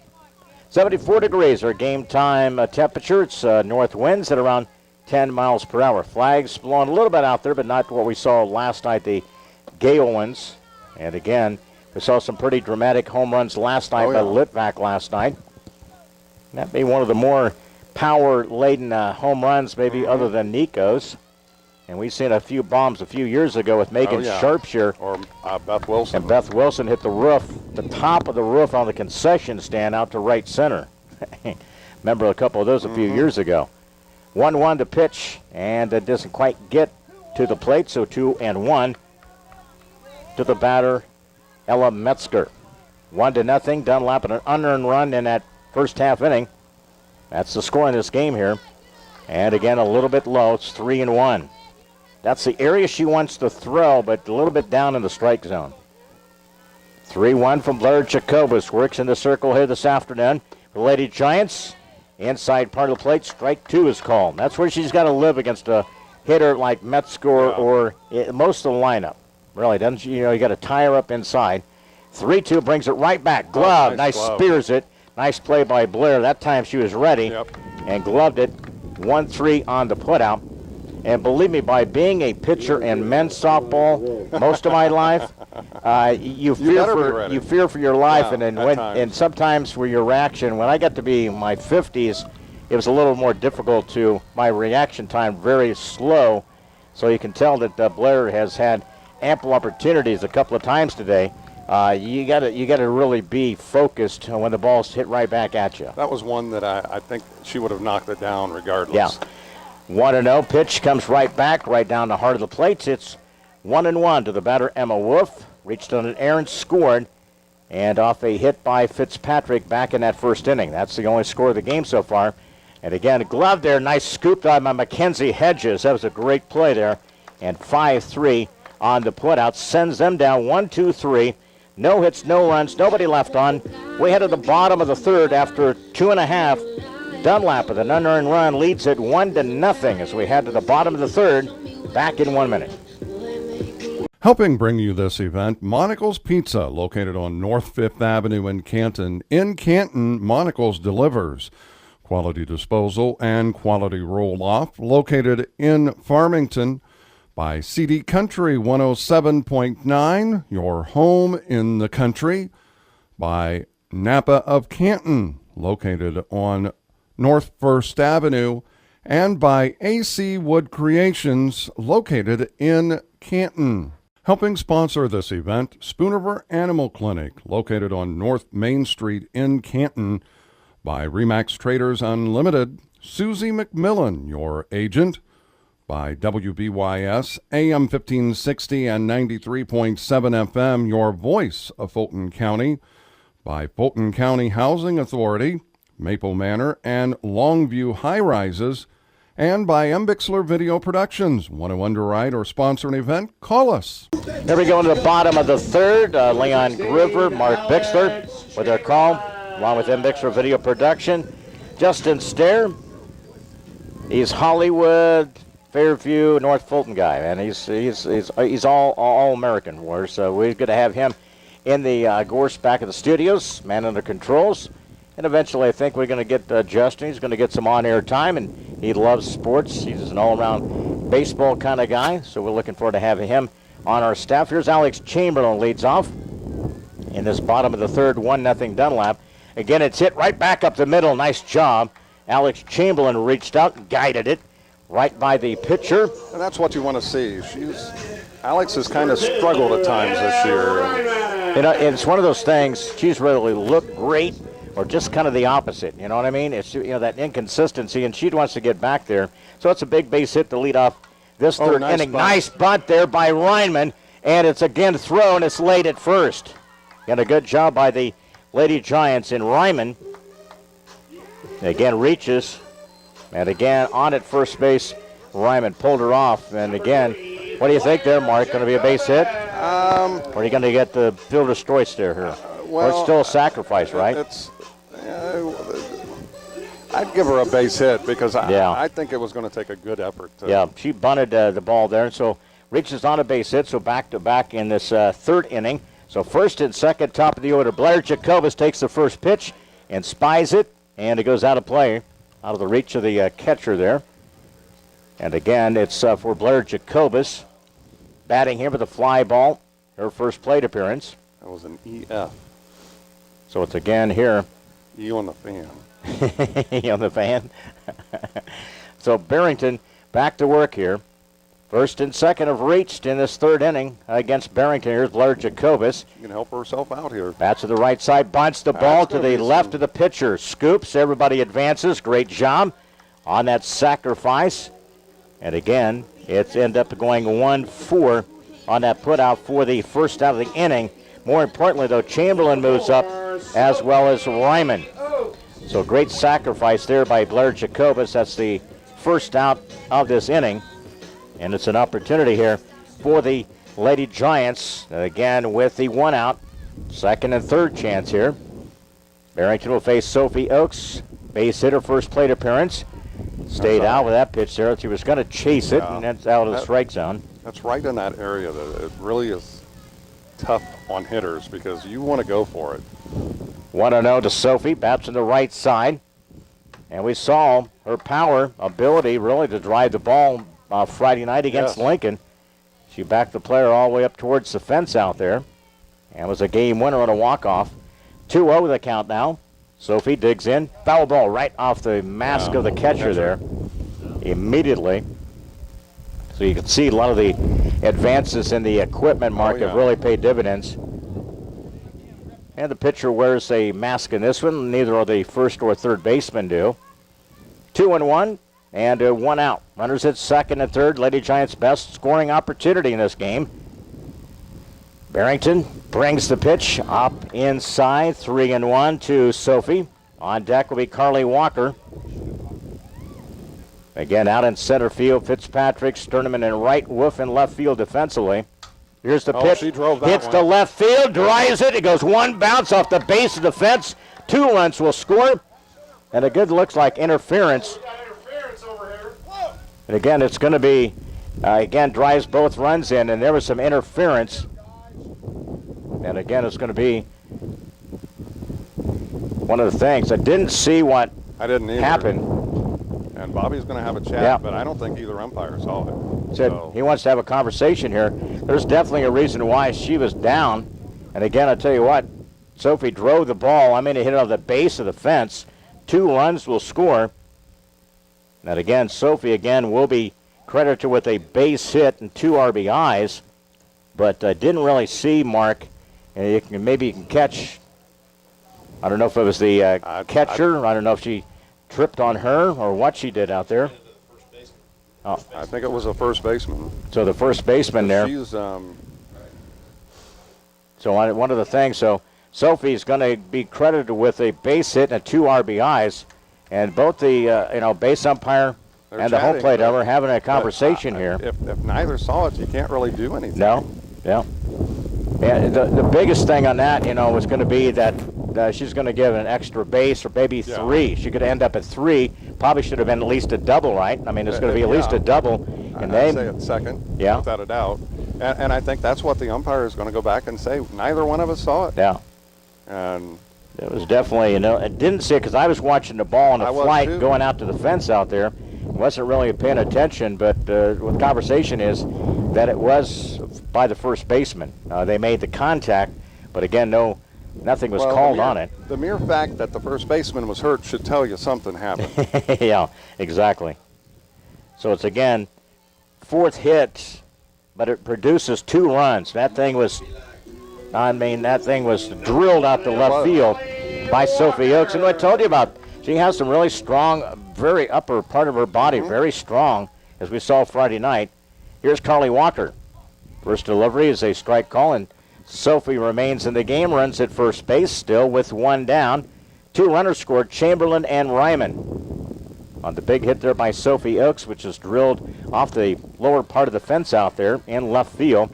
74 degrees, our game time temperature. It's north winds at around 10 miles per hour. Flags blowing a little bit out there, but not what we saw last night, the gale winds. And again, we saw some pretty dramatic home runs last night by Litvak last night. That may be one of the more power-laden home runs, maybe other than Nico's. And we've seen a few bombs a few years ago with Megan Sharpshire. Or Beth Wilson. And Beth Wilson hit the roof, the top of the roof on the concession stand out to right center. Remember a couple of those a few years ago. 1-1 to pitch, and it doesn't quite get to the plate, so 2-1 to the batter, Ella Metzger. 1-0, Dunlap and an unearned run in that first half inning. That's the score in this game here. And again, a little bit low. It's 3-1. That's the area she wants to throw, but a little bit down in the strike zone. 3-1 from Blair Jacobus. Works in the circle here this afternoon. The Lady Giants, inside part of the plate, strike 2 is called. That's where she's got to live against a hitter like Metzger or most of the lineup. Really, doesn't she? You know, you got to tie her up inside. 3-2 brings it right back. Glove, nice glove. Spears it. Nice play by Blair. That time she was ready and gloved it. 1-3 on the putout. And believe me, by being a pitcher in men's softball most of my life, you fear for your life, and sometimes for your reaction. When I got to be in my 50s, it was a little more difficult my reaction time very slow. So you can tell that Blair has had ample opportunities a couple of times today. You got to really be focused when the ball's hit right back at you. That was one that I think she would have knocked it down regardless. Yeah. 1-0 pitch comes right back, right down the heart of the plate. It's 1-1 to the batter, Emma Wolf. Reached on an errant, scored, and off a hit by Fitzpatrick back in that first inning. That's the only score of the game so far. And again, a glove there, nice scoop by Mackenzie Hedges. That was a great play there. And 5-3 on the putout sends them down 1-2-3. No hits, no runs, nobody left on. We head to the bottom of the third after 2.5. Dunlap with an unearned run leads it 1-0 as we head to the bottom of the third. Back in 1 minute. Helping bring you this event, Monocle's Pizza, located on North 5th Avenue in Canton. In Canton, Monocle's delivers quality disposal and quality roll-off, located in Farmington. By CD Country 107.9, your home in the country. By Napa of Canton, located on North 1st Avenue, and by AC Wood Creations, located in Canton. Helping sponsor this event, Spooniver Animal Clinic, located on North Main Street in Canton. By Remax Traders Unlimited, Susie McMillan, your agent. By WBYS, AM 1560 and 93.7 FM, your voice of Fulton County. By Fulton County Housing Authority, Maple Manor, and Longview High Rises, and by M. Bixler Video Productions. Want to underwrite or sponsor an event? Call us. Here we go into the bottom of the third. Leon Groover, Mark Bixler with their call, along with M. Bixler Video Production. Justin Stair. He's Hollywood, Fairview, North Fulton guy, and he's all American for us. So we're going to have him in the Gorse back at the studios, man under controls. And eventually I think we're going to get Justin. He's going to get some on-air time, and he loves sports. He's an all-around baseball kind of guy, so we're looking forward to having him on our staff. Here's Alex Chamberlain leads off in this bottom of the third, 1-0 Dunlap. Again, it's hit right back up the middle. Nice job. Alex Chamberlain reached out and guided it right by the pitcher. And that's what you want to see. Alex has kind of struggled at times this year. You know, it's one of those things, she's really looked great, or just kind of the opposite, you know what I mean? It's, you know, that inconsistency, and she wants to get back there. So it's a big base hit to lead off this third inning. Nice bunt there by Ryman, and it's again thrown. It's late at first. And a good job by the Lady Giants in Ryman. Again, reaches, and again on at first base, Ryman pulled her off. And again, what do you think there, Mark? Going to be a base hit? Or are you going to get the fielder's choice there here? Well, or it's still a sacrifice, right? I'd give her a base hit because I think it was going to take a good effort. Yeah, she bunted the ball there, and so reaches on a base hit, so back-to-back in this third inning. So first and second, top of the order. Blair Jacobus takes the first pitch and spies it, and it goes out of play, out of the reach of the catcher there. And again, it's for Blair Jacobus, batting here with a fly ball, her first plate appearance. That was an EF. So it's again here. E on the fan. E on the fan. So Barrington back to work here. First and second have reached in this third inning against Barrington. Here's Blair Jacobus. She can help herself out here. Bats to the right side, bunts the ball to the left of the pitcher. Scoops, everybody advances. Great job on that sacrifice. And again, it's end up going 1-4 on that put out for the first out of the inning. More importantly, though, Chamberlain moves up as well as Ryman. So great sacrifice there by Blair Jacobus. That's the first out of this inning. And it's an opportunity here for the Lady Giants, again with the one out. Second and third chance here. Barrington will face Sophie Oakes. Base hitter, first plate appearance. Stayed out with that pitch there. She was going to chase it, and that's out of the strike zone. That's right in that area that it really is tough on hitters because you want to go for it. 1-0 to Sophie. Bats on the right side. And we saw her power, ability really to drive the ball Friday night against Lincoln. She backed the player all the way up towards the fence out there. And was a game winner on a walk-off. 2-0 the count now. Sophie digs in. Foul ball right off the mask of the catcher there. Immediately. So you can see a lot of the advances in the equipment market have really paid dividends. And the pitcher wears a mask in this one. Neither of the first or third baseman do. 2-1 and one out. Runners at second and third. Lady Giants' best scoring opportunity in this game. Barrington brings the pitch up inside. 3-1 to Sophie. On deck will be Carly Walker. Again, out in center field, Fitzpatrick, Sterneman in right, Wolf in left field defensively. Here's the pitch. She drove that hits one. to left field, drives it. It goes one bounce off the base of the fence. 2 runs will score. And a good looks like interference. And again, it's going to be, again, drives both runs in, and there was some interference. And again, it's going to be one of the things. I didn't see what happened. And Bobby's going to have a chat, but I don't think either umpire saw it. Said he wants to have a conversation here. There's definitely a reason why she was down. And again, I tell you what, Sophie drove the ball. I mean, it hit on the base of the fence. 2 runs will score. And again, Sophie again will be credited with a base hit and 2 RBIs. But didn't really see Mark. And maybe you can catch. I don't know if it was the catcher. I don't know if she tripped on her or what she did out there. Oh, I think it was a first baseman. So the first baseman there. She's, So one of the things, so Sophie's going to be credited with a base hit and 2 RBIs, and both the base umpire and the home plate are having a conversation here. If neither saw it, you can't really do anything. No, yeah. And the biggest thing on that, was going to be that and she's going to give an extra base or maybe 3. She could end up at 3. Probably should have been at least a double, right? I mean, it's going to be at least a double. And I'd say it's second, without a doubt. And I think that's what the umpire is going to go back and say. Neither one of us saw it. Yeah. And it was definitely, I didn't see it because I was watching the ball on the flight going out to the fence out there. Wasn't really paying attention, but what the conversation is that it was by the first baseman. They made the contact, but again, nothing was called on it. The mere fact that the first baseman was hurt should tell you something happened. Yeah, exactly. So it's, again, 4th hit, but it produces 2 runs. That thing was drilled out to left field by Sophie Oakes. And what I told you about, she has some really strong, very upper part of her body, very strong, as we saw Friday night. Here's Carly Walker. First delivery is a strike call, and Sophie remains in the game, runs at first base still with 1 down. 2 runners scored, Chamberlain and Ryman. On the big hit there by Sophie Oakes, which is drilled off the lower part of the fence out there in left field.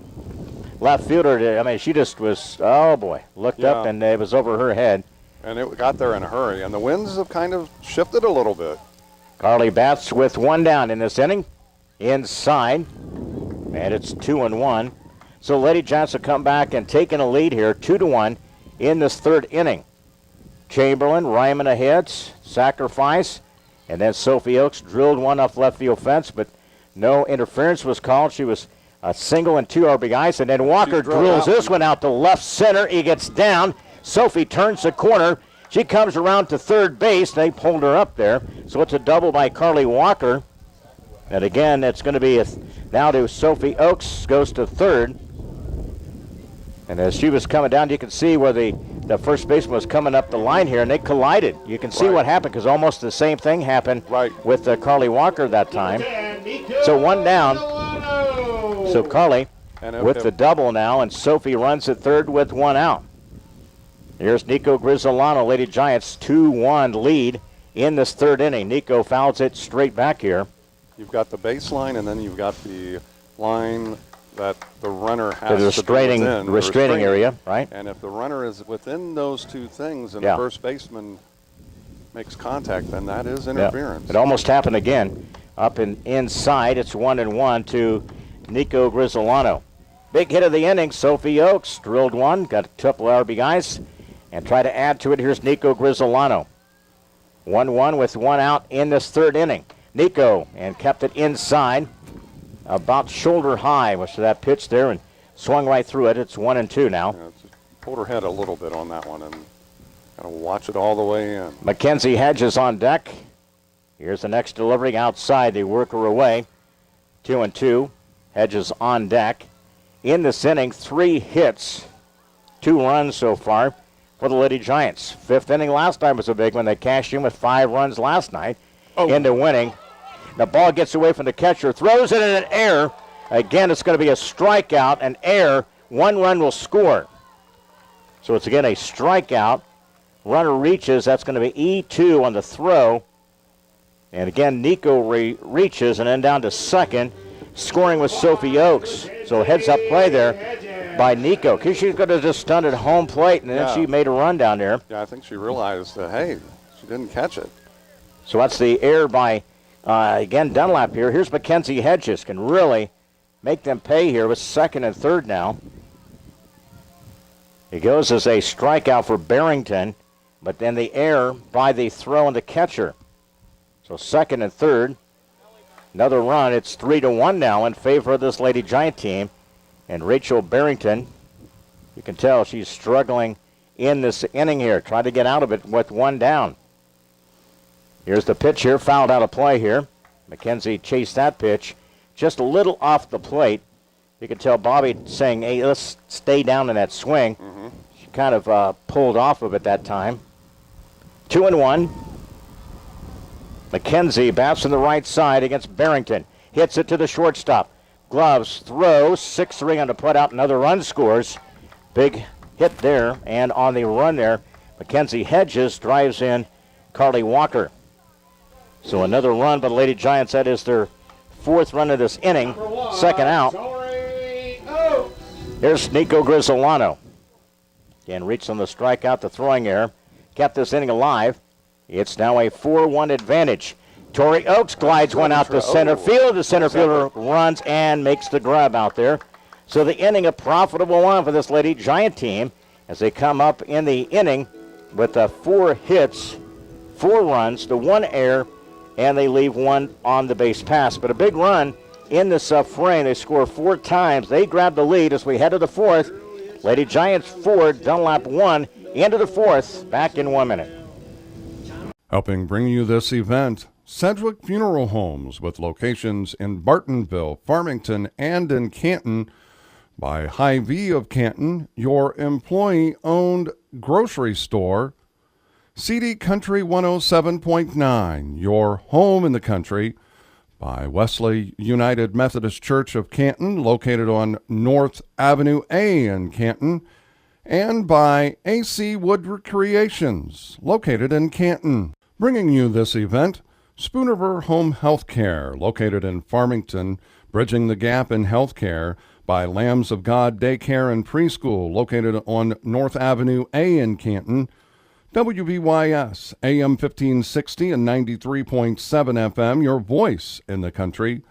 Left fielder, she just was, looked up and it was over her head. And it got there in a hurry, and the winds have kind of shifted a little bit. Carly bats with 1 down in this inning. Inside, and it's 2-1. So Lady Giants will come back and taking a lead here, 2-1 in this 3rd inning. Chamberlain, Ryman ahead, sacrifice, and then Sophie Oakes drilled 1 off left field fence, but no interference was called. She was a single and 2 RBIs, and then Walker drills this one out to left center. He gets down. Sophie turns the corner. She comes around to third base. They pulled her up there. So it's a double by Carly Walker. And again, it's going to be now to Sophie Oakes, goes to third. And as she was coming down, you can see where the first baseman was coming up the line here, and they collided. You can see what happened because almost the same thing happened with Carly Walker that time. So 1 down. So Carly with the double now, and Sophie runs at third with 1 out. Here's Nico Grisolano, Lady Giants, 2-1 lead in this 3rd inning. Nico fouls it straight back here. You've got the baseline, and then you've got the line that the runner has to be within. The restraining area, right? And if the runner is within those 2 things and the first baseman makes contact, then that is interference. It almost happened again. Up and inside, it's 1-1 to Nico Grisolano. Big hit of the inning, Sophie Oakes drilled 1, got a couple RBIs, and try to add to it. Here's Nico Grisolano. 1-1 with 1 out in this 3rd inning. Nico, and kept it inside, about shoulder high was that pitch there, and swung right through it. It's 1-2 now. Yeah, pulled her head a little bit on that one, and got to watch it all the way in. Mackenzie Hedges on deck. Here's the next delivery outside. They work her away. 2-2. Hedges on deck. In this inning, 3 hits, 2 runs so far for the Lady Giants. 5th inning last time was a big one. They cashed in with 5 runs last night into winning. The ball gets away from the catcher, throws it in an air. Again, it's going to be a strikeout, an error. 1 run will score. So it's again a strikeout. Runner reaches. That's going to be E2 on the throw. And again, Nico reaches and then down to second. Scoring with Sophie Oakes. So heads up play there by Nico. Because she could have just stunned at home plate, and then she made a run down there. Yeah, I think she realized that, hey, she didn't catch it. So that's the error by, again, Dunlap here. Here's Mackenzie Hedges. Can really make them pay here with 2nd and 3rd now. He goes as a strikeout for Barrington, but then the error by the throw and the catcher. So 2nd and 3rd. Another run. It's 3-1 now in favor of this Lady Giant team. And Rachel Barrington, you can tell she's struggling in this inning here. Trying to get out of it with 1 down. Here's the pitch here. Fouled out of play here. Mackenzie chased that pitch just a little off the plate. You can tell Bobby saying, hey, let's stay down in that swing. She kind of pulled off of it that time. 2-1. Mackenzie bats on the right side against Barrington. Hits it to the shortstop. Gloves, throws, 6-3 on the putout. Another run scores. Big hit there. And on the run there, Mackenzie Hedges drives in Carly Walker. So another run, but Lady Giants, that is their 4th run of this inning. 2nd out. Here's Nico Grisolano. and reached on the strikeout, the throwing error. Kept this inning alive. It's now a 4-1 advantage. Torrey Oaks glides one out to center field. The center fielder runs and makes the grab out there. So the inning, a profitable one for this Lady Giant team as they come up in the inning with 4 hits, 4 runs, the 1 error, and they leave 1 on the base pass. But a big run in this frame. They score 4 times. They grab the lead as we head to the 4th. Lady Giants 4, Dunlap 1, into the 4th, back in 1 minute. Helping bring you this event, Sedgwick Funeral Homes, with locations in Bartonville, Farmington, and in Canton. By Hy-Vee of Canton, your employee-owned grocery store. CD Country 107.9, your home in the country. By Wesley United Methodist Church of Canton, located on North Avenue A in Canton. And by AC Wood Recreations, located in Canton. Bringing you this event, Spoonerver Home Health Care, located in Farmington, bridging the gap in health care. By Lambs of God Daycare and Preschool, located on North Avenue A in Canton. WBYS, AM 1560 and 93.7 FM, your voice in the country.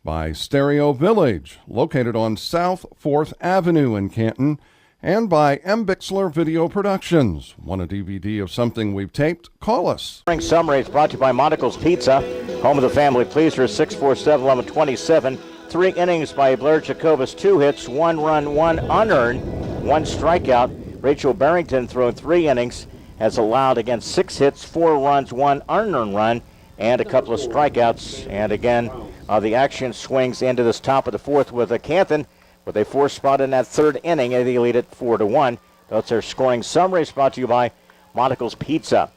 By Stereo Village, located on South 4th Avenue in Canton. And by M. Bixler Video Productions. Want a DVD of something we've taped? Call us. Spring Summary is brought to you by Monticle's Pizza, home of the family pleaser, 647-1127. 3 innings by Blair Jacobus, 2 hits, 1 run, 1 unearned, 1 strikeout. Rachel Barrington, thrown 3 innings, has allowed, again, 6 hits, 4 runs, 1 unearned run, and a couple of strikeouts. And again, the action swings into this top of the 4th with a Canton with a 4 spot in that 3rd inning, and they lead it 4-1. That's their scoring summary, brought to you by Monticle's Pizza.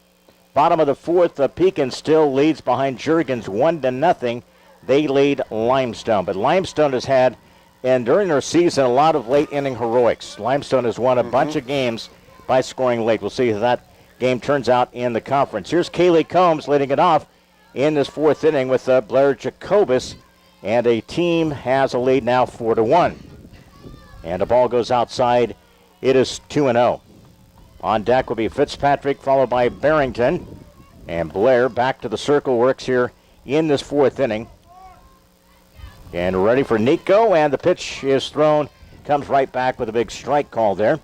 Bottom of the 4th, Pekin still leads behind Jurgens 1-0. They lead Limestone, but Limestone has had, and during their season, a lot of late inning heroics. Limestone has won a bunch of games by scoring late. We'll see how that game turns out in the conference. Here's Kaylee Combs leading it off in this 4th inning with Blair Jacobus, and a team has a lead now 4-1. And the ball goes outside. It is 2-0. On deck will be Fitzpatrick, followed by Barrington. And Blair back to the circle, works here in this 4th inning. And ready for Nico, and the pitch is thrown. Comes right back with a big strike call there.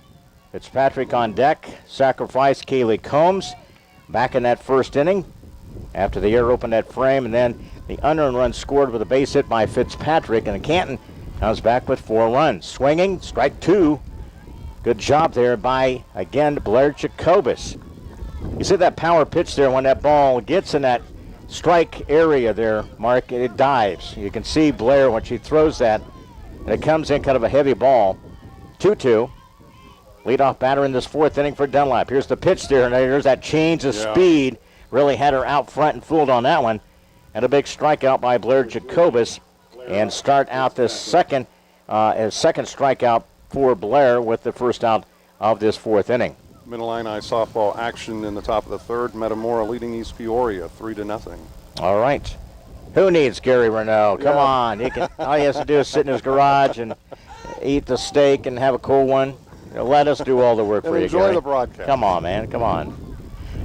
Fitzpatrick on deck. Sacrifice Kaylee Combs back in that 1st inning after the air opened that frame. And then the unearned run scored with a base hit by Fitzpatrick. And Canton comes back with 4 runs. Swinging, strike 2. Good job there by, again, Blair Jacobus. You see that power pitch there when that ball gets in that strike area there, Mark, it dives. You can see Blair when she throws that, and it comes in kind of a heavy ball. 2-2. Leadoff batter in this 4th inning for Dunlap. Here's the pitch there, and there's that change of speed. Really had her out front and fooled on that one. And a big strikeout by Blair Jacobus. And start out this second strikeout for Blair with the first out of this 4th inning. Mid-Illini softball action in the top of the 3rd. Metamora leading East Peoria 3-0. All right. Who needs Gary Renault? Come on. All he has to do is sit in his garage and eat the steak and have a cool one. Let us do all the work for you, enjoy Gary. the broadcast. Come on, man. Come on.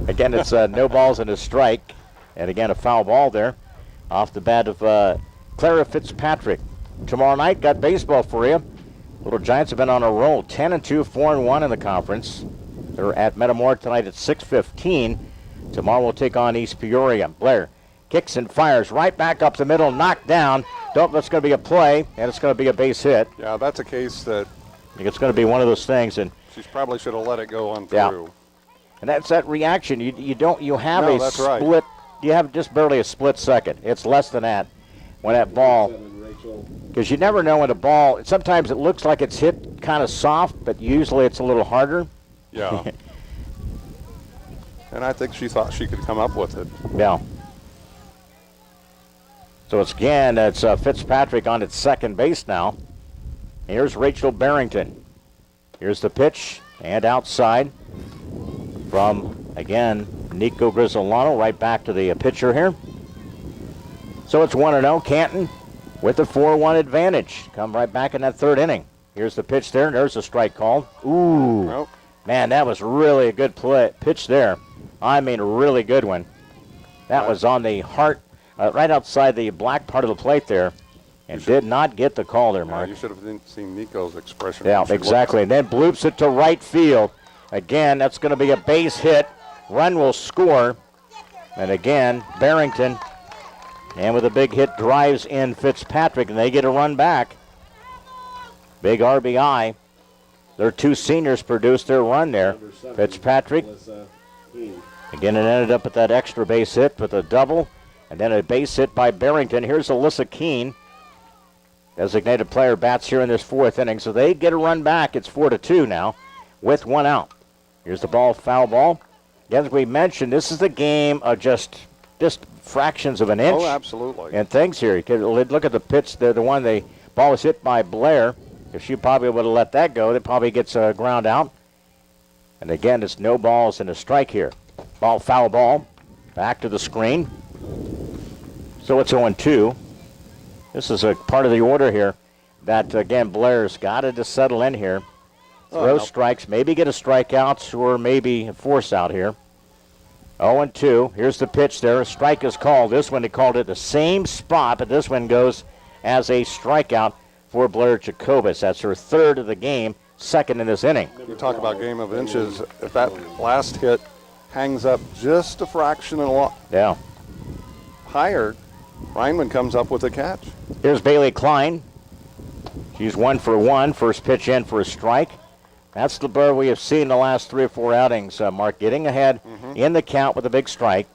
Again, it's no balls and a strike. And again, a foul ball there off the bat of Clara Fitzpatrick. Tomorrow night, got baseball for you. Little Giants have been on a roll. 10-2, 4-1 in the conference. They're at Metamora tonight at 6:15. Tomorrow we'll take on East Peoria. Blair kicks and fires right back up the middle, knocked down. That's going to be a play, and it's going to be a base hit. Yeah, that's a case that I think it's going to be one of those things, and she probably should have let it go on through. Yeah. And that's that reaction. You have No, a that's split. right. You have just barely a split second. It's less than that when that ball, because you never know when a ball. Sometimes it looks like it's hit kind of soft, but usually it's a little harder. Yeah. And I think she thought she could come up with it. Yeah. So it's Fitzpatrick on its second base now. Here's Rachel Barrington. Here's the pitch, and outside from, again, Nico Grisolano, right back to the pitcher here. So it's 1-0. Canton with the 4-1 advantage. Come right back in that 3rd inning. Here's the pitch there, and there's a strike called. Ooh. Nope. Man, that was really a good pitch there. I mean, a really good one. That was on the heart, right outside the black part of the plate there, and did not get the call there, Mark. You should have seen Nico's expression. Yeah, exactly. And then bloops it to right field. Again, that's going to be a base hit. Run will score. And again, Barrington, and with a big hit, drives in Fitzpatrick, and they get a run back. Big RBI. Their two seniors produced their run there. Fitzpatrick. Again, it ended up with that extra base hit with a double, and then a base hit by Barrington. Here's Alyssa Keene. Designated player bats here in this fourth inning, so they get a run back. It's 4-2 now with one out. Here's the ball, foul ball. As we mentioned, this is the game of just fractions of an inch. Oh, absolutely. And things here. You can look at the pitch, the ball was hit by Blair. If she probably would have let that go, it probably gets a ground out. And again, it's no balls and a strike here. Ball, foul ball, back to the screen. So it's 0-2. This is a part of the order here that, again, Blair's got to just settle in here. Throw strikes, maybe get a strikeout or maybe a force out here. 0-2. Here's the pitch there. A strike is called. This one, they called it the same spot, but this one goes as a strikeout for Blair Jacobus. That's her third of the game, second in this inning. You talk about game of inches. If that last hit hangs up just a fraction higher, Reinman comes up with a catch. Here's Bailey Klein. She's 1 for 1. First pitch in for a strike. That's the bird we have seen the last 3 or 4 outings, Mark, getting ahead in the count with a big strike.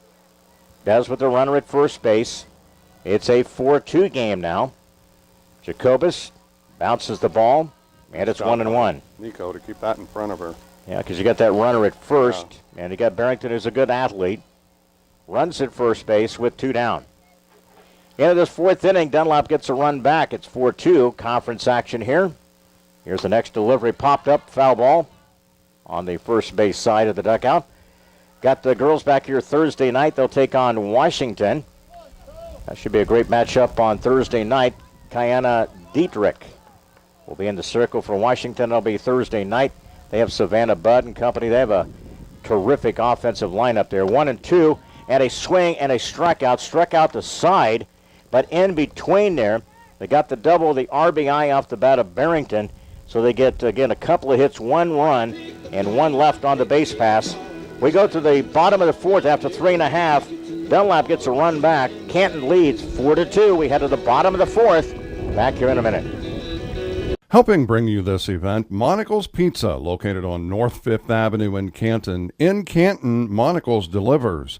Does with the runner at first base. It's a 4-2 game now. Jacobus bounces the ball, and it's 1-1. Nico to keep that in front of her. Yeah, because you got that runner at first, and you got Barrington, who's a good athlete. Runs at first base with 2 down. Into this fourth inning, Dunlap gets a run back. It's 4-2. Conference action here. Here's the next delivery, popped up, foul ball on the first base side of the dugout. Got the girls back here Thursday night. They'll take on Washington. That should be a great matchup on Thursday night. Kiana Dietrich will be in the circle for Washington. It'll be Thursday night. They have Savannah Budd and company. They have a terrific offensive lineup there. 1-2, and a swing and a strikeout. Struck out the side, but in between there, they got the double, the RBI off the bat of Barrington. So they get, again, a couple of hits, 1 run, and 1 left on the base pass. We go to the bottom of the fourth after 3.5. Dunlap gets a run back. Canton leads 4-2. We head to the bottom of the fourth. Back here in a minute. Helping bring you this event, Monocle's Pizza, located on North 5th Avenue in Canton. In Canton, Monocle's delivers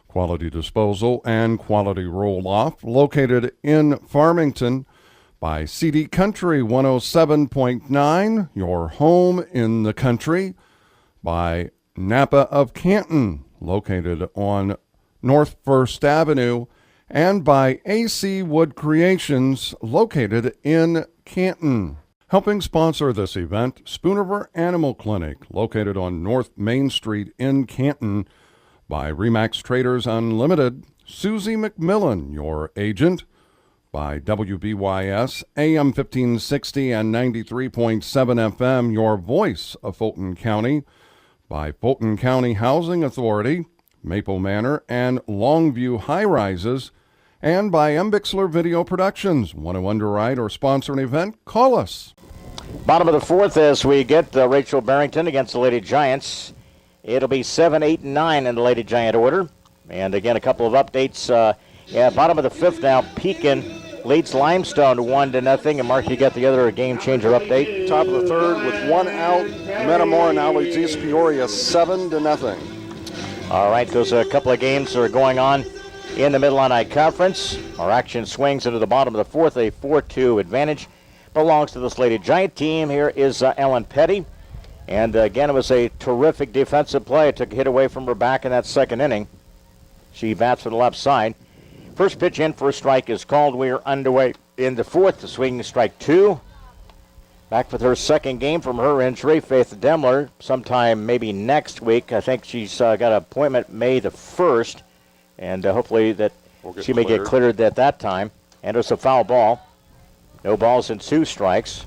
quality disposal and quality roll-off, located in Farmington. By CD Country 107.9, your home in the country. By Napa of Canton, located on North 1st Avenue. And by AC Wood Creations, located in Canton. Helping sponsor this event, Spooniver Animal Clinic, located on North Main Street in Canton. By Remax Traders Unlimited, Susie McMillan, your agent. By WBYS, AM 1560 and 93.7 FM, your voice of Fulton County. By Fulton County Housing Authority, Maple Manor, and Longview High Rises. And by M. Bixler Video Productions. Want to underwrite or sponsor an event? Call us. Bottom of the fourth as we get Rachel Barrington against the Lady Giants. It'll be 7, 8, and 9 in the Lady Giant order. And again, a couple of updates. Bottom of the fifth now, Pekin leads Limestone 1-0. And Mark, you got the other game changer update. Top of the third with 1 out. Metamora now leads East Peoria 7-0. All right, those are a couple of games that are going on in the Mid-Illini Conference. Our action swings into the bottom of the fourth. A 4-2 advantage belongs to this Lady Giant team. Here is Ellen Petty. And again, it was a terrific defensive play. It took a hit away from her back in that second inning. She bats for the left side. First pitch in for a strike is called. We are underway in the fourth. The swinging strike 2. Back with her second game from her injury, Faith Demler, sometime maybe next week. I think she's got an appointment May the 1st, and hopefully that she may get cleared at that time. And it's a foul ball. No balls and 2 strikes.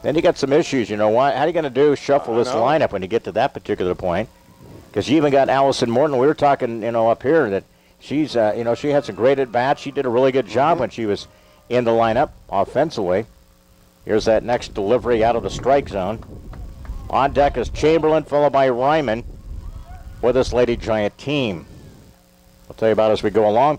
Then you got some issues. You know what? How are you going to do shuffle this lineup when you get to that particular point? Because you even got Allison Morton. We were talking, up here that she's, she had some great at-bats. She did a really good job when she was in the lineup offensively. Here's that next delivery out of the strike zone. On deck is Chamberlain, followed by Ryman for this Lady Giant team. I'll tell you about it as we go along.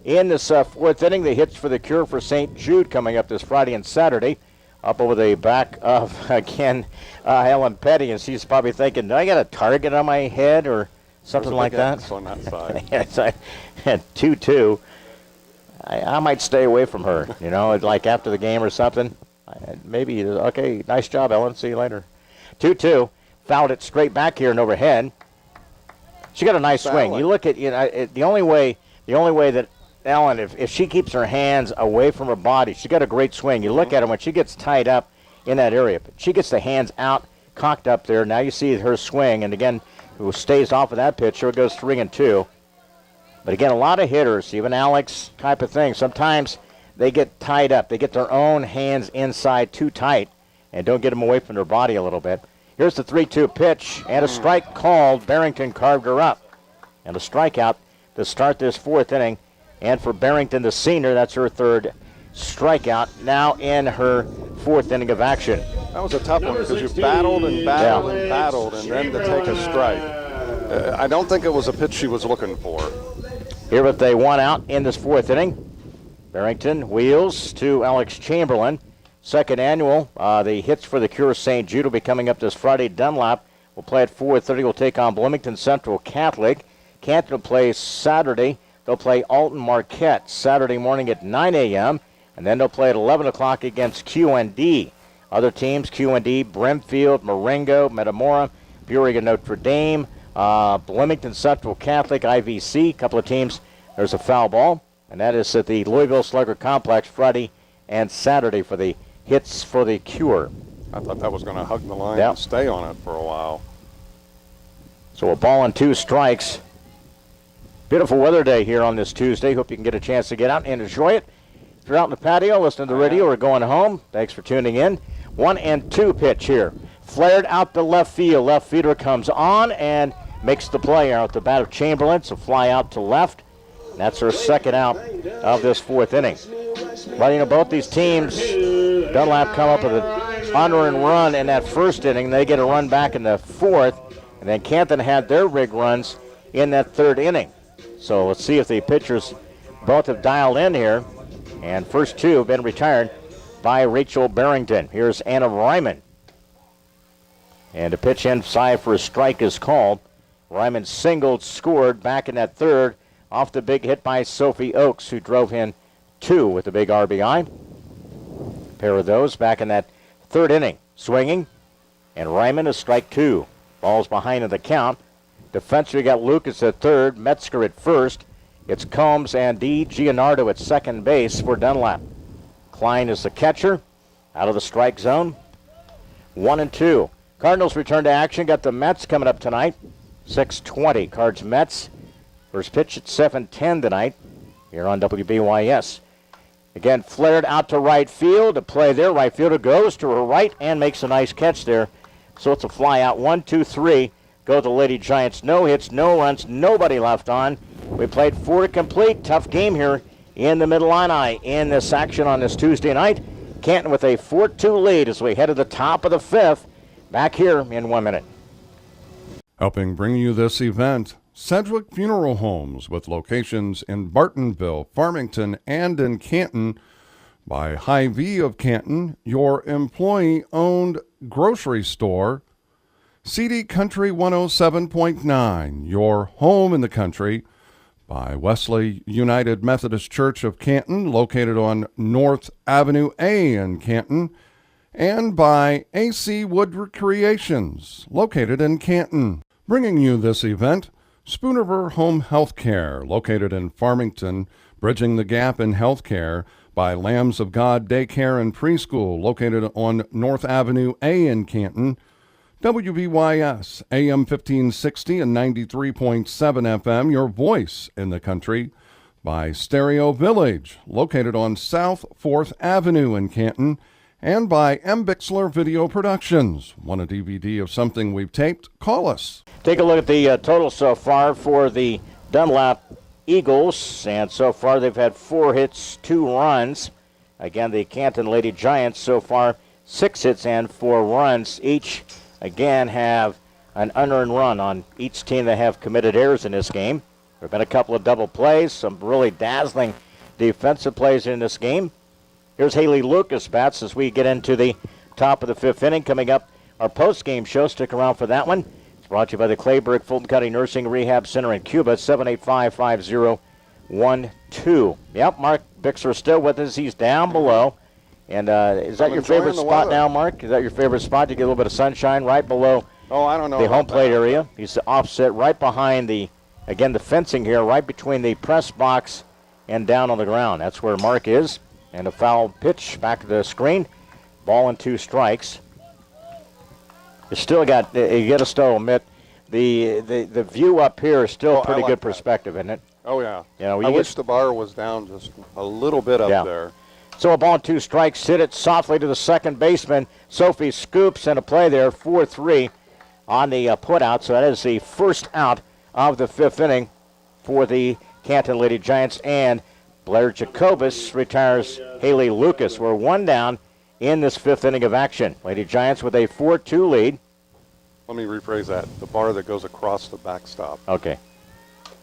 In this fourth inning, the hits for the cure for St. Jude coming up this Friday and Saturday. Up over the back of, again, Helen Petty, and she's probably thinking, do I got a target on my head or something like that? On that side. Yes, I had 2-2. I might stay away from her, like after the game or something. Maybe, okay, nice job, Ellen. See you later. 2-2. Fouled it straight back here and overhead. She got a nice swing. You look at, the only way that Ellen, if she keeps her hands away from her body, she got a great swing. You look at her when she gets tied up in that area. But she gets the hands out, cocked up there. Now you see her swing, and again, who stays off of that pitch, so it goes 3-2. But again, a lot of hitters, even Alex type of thing, sometimes they get tied up. They get their own hands inside too tight and don't get them away from their body a little bit. Here's the 3-2 pitch, and a strike called. Barrington carved her up. And a strikeout to start this fourth inning. And for Barrington, the senior, that's her third strikeout, now in her fourth inning of action. That was a tough one because you battled and battled and battled, and then to take a strike. I don't think it was a pitch she was looking for. Here with a one out in this fourth inning. Barrington wheels to Alex Chamberlain. Second annual, the hits for the Cure St. Jude will be coming up this Friday. Dunlap will play at 4:30. Will take on Bloomington Central Catholic. Canton will play Saturday. They'll play Alton Marquette Saturday morning at 9 a.m., and then they'll play at 11 o'clock against QND. Other teams, QND, Brimfield, Marengo, Metamora, Peoria Notre Dame, Bloomington Central Catholic, IVC. A couple of teams. There's a foul ball, and that is at the Louisville Slugger Complex Friday and Saturday for the hits for the Cure. I thought that was going to hug the line and stay on it for a while. So a ball and 2 strikes. Beautiful weather day here on this Tuesday. Hope you can get a chance to get out and enjoy it. If you're out in the patio, listening to the radio, or going home, thanks for tuning in. 1-2 pitch here. Flared out to left field. Left fielder comes on and makes the play out the bat of Chamberlain. So fly out to left. And that's her second out of this fourth inning. Well, both these teams, Dunlap come up with an unearned run in that first inning. They get a run back in the fourth. And then Canton had their big runs in that third inning. So let's see if the pitchers both have dialed in here. And first 2 have been retired by Rachel Barrington. Here's Anna Ryman. And a pitch inside for a strike is called. Ryman singled, scored back in that third off the big hit by Sophie Oakes, who drove in 2 with a big RBI. A pair of those back in that third inning. Swinging, and Ryman is strike 2. Ball's behind in the count. Defensively, we got Lucas at third, Metzger at first. It's Combs and D. Gianardo at second base for Dunlap. Klein is the catcher out of the strike zone. 1-2. Cardinals return to action. Got the Mets coming up tonight. 6:20. Cards Mets. First pitch at 7:10 tonight here on WBYS. Again, flared out to right field. To play there, right fielder goes to her right and makes a nice catch there. So it's a fly out. 1-2-3. Go the Lady Giants. No hits, no runs, nobody left on. We played 4 to complete. Tough game here in the Mid-Illini in this action on this Tuesday night. Canton with a 4-2 lead as we head to the top of the 5th. Back here in 1 minute. Helping bring you this event, Sedgwick Funeral Homes, with locations in Bartonville, Farmington, and in Canton. By Hy-Vee of Canton, your employee-owned grocery store. CD Country 107.9, your home in the country. By Wesley United Methodist Church of Canton, located on North Avenue A in Canton. And by AC Wood Recreations, located in Canton. Bringing you this event, Spoonerver Home Health Care, located in Farmington, bridging the gap in health care. By Lambs of God Daycare and Preschool, located on North Avenue A in Canton. WBYS, AM 1560 and 93.7 FM, your voice in the country. By Stereo Village, located on South 4th Avenue in Canton. And by M. Bixler Video Productions. Want a DVD of something we've taped? Call us. Take a look at the total so far for the Dunlap Eagles, and so far they've had 4 hits, 2 runs. Again, the Canton Lady Giants so far 6 hits and 4 runs. Each, again, have an unearned run on each team that have committed errors in this game. There have been a couple of double plays, some really dazzling defensive plays in this game. Here's Haley Lucas bats as we get into the top of the 5th inning. Coming up, our post-game show. Stick around for that one. It's brought to you by the Clayburgh Fulton County Nursing Rehab Center in Cuba, 785-5012. Yep, Mark Bixler still with us. He's down below. And is that your favorite spot now, Mark? Is that your favorite spot to get a little bit of sunshine right below I don't know the home plate area? He's offset right behind the fencing here, right between the press box and down on the ground. That's where Mark is. And a foul pitch back to the screen. Ball and 2 strikes. You still got, you got to still admit, the view up here is still pretty good perspective, isn't it? Oh, yeah. You know, I wish the bar was down just a little bit up there. So a ball and 2 strikes. Hit it softly to the second baseman. Sophie scoops and a play there, 4-3 on the putout. So that is the first out of the 5th inning for the Canton Lady Giants. And Blair Jacobus retires Haley Lucas. We're 1 down in this 5th inning of action. Lady Giants with a 4-2 lead. Let me rephrase that. The bar that goes across the backstop. Okay.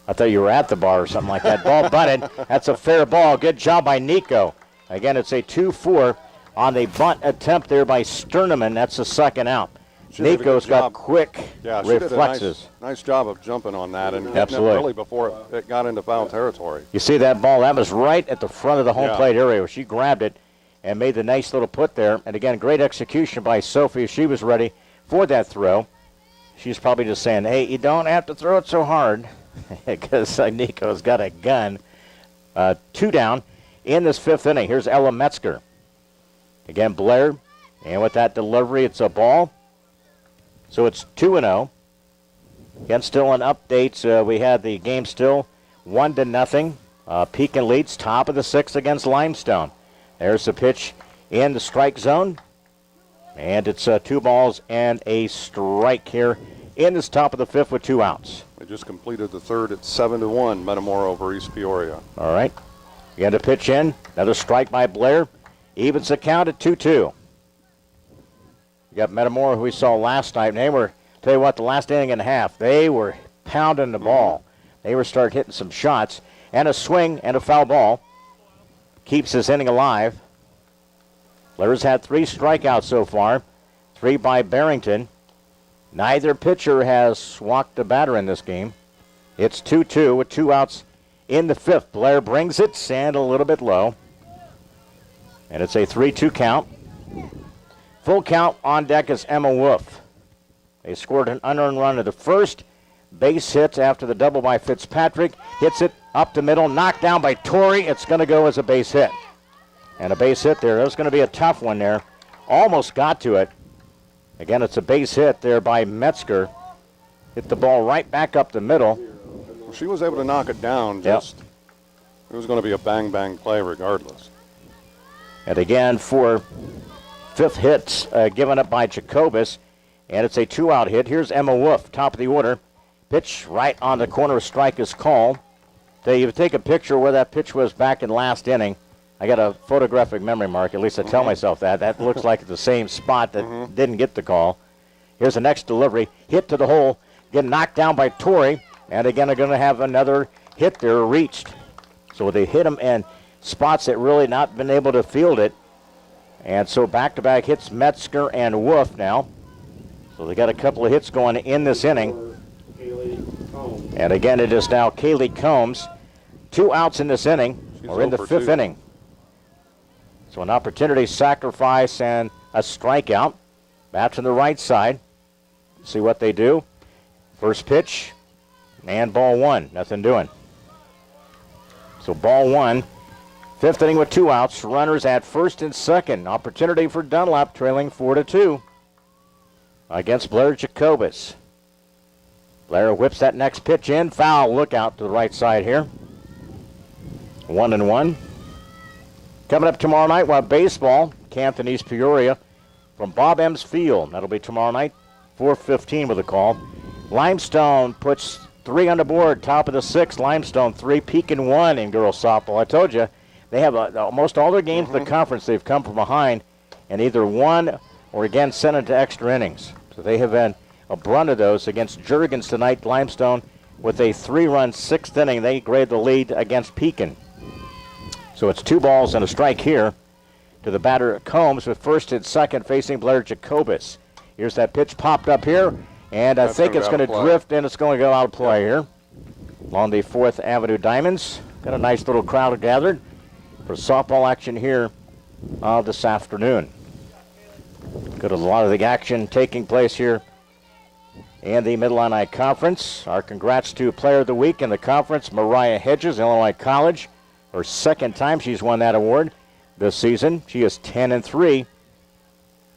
I thought you were at the bar or something like that. Ball butted. That's a fair ball. Good job by Nico. Again, it's a 2-4 on the bunt attempt there by Sterneman. That's the second out. Nico's got quick reflexes. Did a nice job of jumping on that and hitting Absolutely. it really before it got into foul territory. You see that ball? That was right at the front of the home plate area where she grabbed it and made the nice little put there. And again, great execution by Sophie. She was ready for that throw. She's probably just saying, hey, you don't have to throw it so hard because Nico's got a gun. 2 down in this 5th inning. Here's Ella Metzger. Again, Blair. And with that delivery, it's a ball. So it's 2-0. Again, still an update. We had the game still 1-0. Pekin leads top of the 6th against Limestone. There's the pitch in the strike zone. And it's 2 balls and a strike here in this top of the 5th with 2 outs. They just completed the 3rd at 7-1, Metamora over East Peoria. All right. Again to pitch in. Another strike by Blair. Evens the count at 2-2. You got Metamora, who we saw last night. And they were, tell you what, the last inning and a half, they were pounding the ball. They were starting hitting some shots. And a swing and a foul ball. Keeps this inning alive. Blair's had 3 strikeouts so far. 3 by Barrington. Neither pitcher has walked a batter in this game. It's 2-2 with 2 outs in the 5th. Blair brings it, and a little bit low. And it's a 3-2 count. Full count on deck is Emma Wolf. They scored an unearned run at the first. Base hit after the double by Fitzpatrick. Hits it up the middle, knocked down by Torrey. It's going to go as a base hit. And a base hit there. That was going to be a tough one there. Almost got to it. Again, it's a base hit there by Metzger. Hit the ball right back up the middle. Well, she was able to knock it down. It was going to be a bang-bang play regardless. And again, for 5th hits given up by Jacobus. And it's a 2-out hit. Here's Emma Wolf, top of the order. Pitch right on the corner. Strike is called. Tell you, take a picture where that pitch was back in last inning. I got a photographic memory, Mark. At least I tell myself that. That looks like the same spot that didn't get the call. Here's the next delivery. Hit to the hole. Get knocked down by Torrey. And again, they're going to have another hit there reached. So they hit them in spots that really not been able to field it. And so back-to-back hits Metzger and Wolf now. So they got a couple of hits going in this inning. And again, it is now Kaylee Combs. 2 outs in this inning. We're in the 5th inning. So an opportunity sacrifice and a strikeout. Back to the right side. See what they do. First pitch and ball 1. Nothing doing. So ball 1. 5th inning with 2 outs. Runners at first and second. Opportunity for Dunlap trailing 4-2 against Blair Jacobus. Blair whips that next pitch in. Foul. Look out to the right side here. 1-1. Coming up tomorrow night, we'll have baseball, Canton East Peoria, from Bob M's Field. That'll be tomorrow night, 4:15 with a call. Limestone puts 3 on the board, top of the 6th. Limestone 3, Pekin 1 in girls softball. I told you, they have almost all their games in the conference. They've come from behind and either won or again sent into extra innings. So they have been a brunt of those against Jurgens tonight. Limestone with a 3-run 6th inning. They grade the lead against Pekin. So it's 2 balls and a strike here to the batter Combs with first and second facing Blair Jacobus. Here's that pitch popped up here, and I think it's going to drift and it's going to go out of play here along the 4th Avenue Diamonds. Got a nice little crowd gathered for softball action here this afternoon. Got a lot of the action taking place here in the Mid-Illini Conference. Our congrats to Player of the Week in the conference, Mariah Hedges, Illinois College. Her 2nd time she's won that award this season. She is 10-3.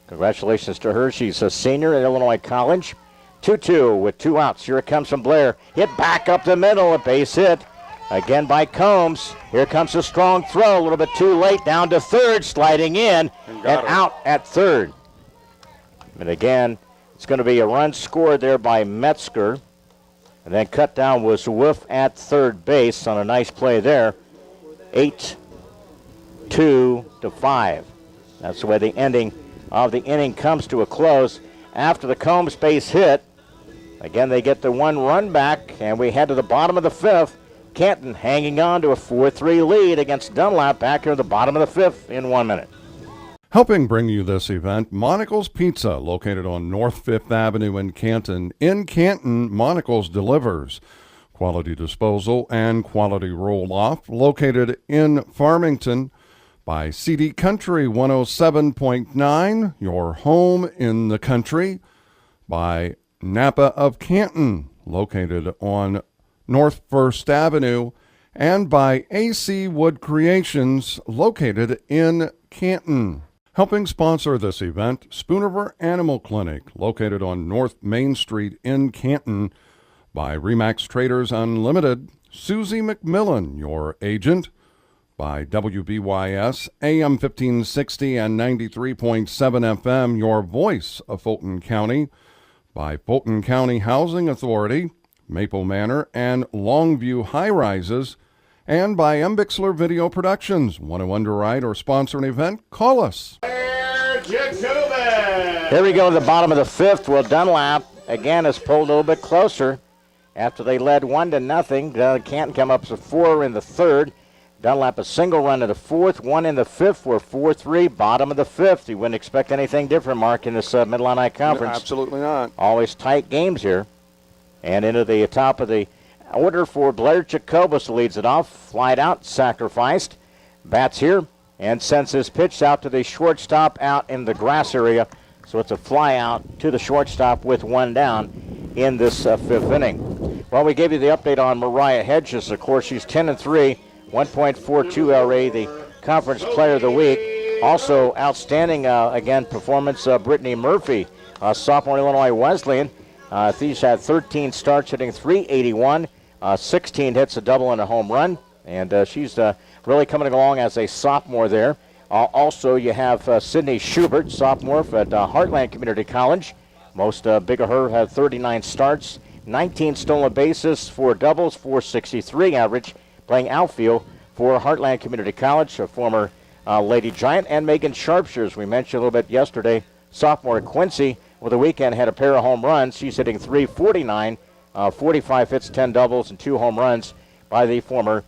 Congratulations to her. She's a senior at Illinois College. 2-2 with 2 outs. Here it comes from Blair. Hit back up the middle. A base hit again by Combs. Here comes a strong throw. A little bit too late. Down to third. Sliding in and out at third. And again, it's going to be a run scored there by Metzger. And then cut down was Wolf at third base on a nice play there. 8-2-5. That's the way the ending of the inning comes to a close after the Combs base hit. Again, they get the 1 run back, and we head to the bottom of the 5th. Canton hanging on to a 4-3 lead against Dunlap back here at the bottom of the 5th in 1 minute. Helping bring you this event, Monocle's Pizza, located on North 5th Avenue in Canton. In Canton, Monocle's delivers quality disposal and quality roll-off, located in Farmington by CD Country 107.9, your home in the country, by Napa of Canton, located on North 1st Avenue, and by AC Wood Creations, located in Canton. Helping sponsor this event, Spooniver Animal Clinic, located on North Main Street in Canton, by Remax Traders Unlimited, Susie McMillan, your agent, by WBYS, AM 1560 and 93.7 FM, your voice of Fulton County, by Fulton County Housing Authority, Maple Manor, and Longview High Rises, and by M. Bixler Video Productions. Want to underwrite or sponsor an event? Call us. Here we go to the bottom of the 5th. Well, Dunlap, again, has pulled a little bit closer after they led 1-0. Canton come up to 4 in the 3rd. Dunlap a single run in the 4th, 1 in the 5th. We're 4-3, bottom of the 5th. You wouldn't expect anything different, Mark, in this Mid-Illini Conference. No, absolutely not. Always tight games here. And into the top of the order for Blair Jacobus, leads it off. Flied out, sacrificed. Bats here and sends his pitch out to the shortstop out in the grass area. So it's a fly out to the shortstop with 1 down in this 5th inning. Well, we gave you the update on Mariah Hedges. Of course, she's 10-3, 1.42 LRA, the Conference Player of the Week. Also, outstanding, again, performance of Brittany Murphy, sophomore Illinois Wesleyan. She's had 13 starts, hitting .381, 16 hits, a double, and a home run. And she's really coming along as a sophomore there. Also, you have Sydney Schubert, sophomore at Heartland Community College. Most big of her had 39 starts, 19 stolen bases, 4 doubles, .463 average, playing outfield for Heartland Community College, a former Lady Giant. And Megan Sharpshire, as we mentioned a little bit yesterday, sophomore at Quincy, over the weekend had a pair of home runs. She's hitting .349, 45 hits, 10 doubles, and 2 home runs by the former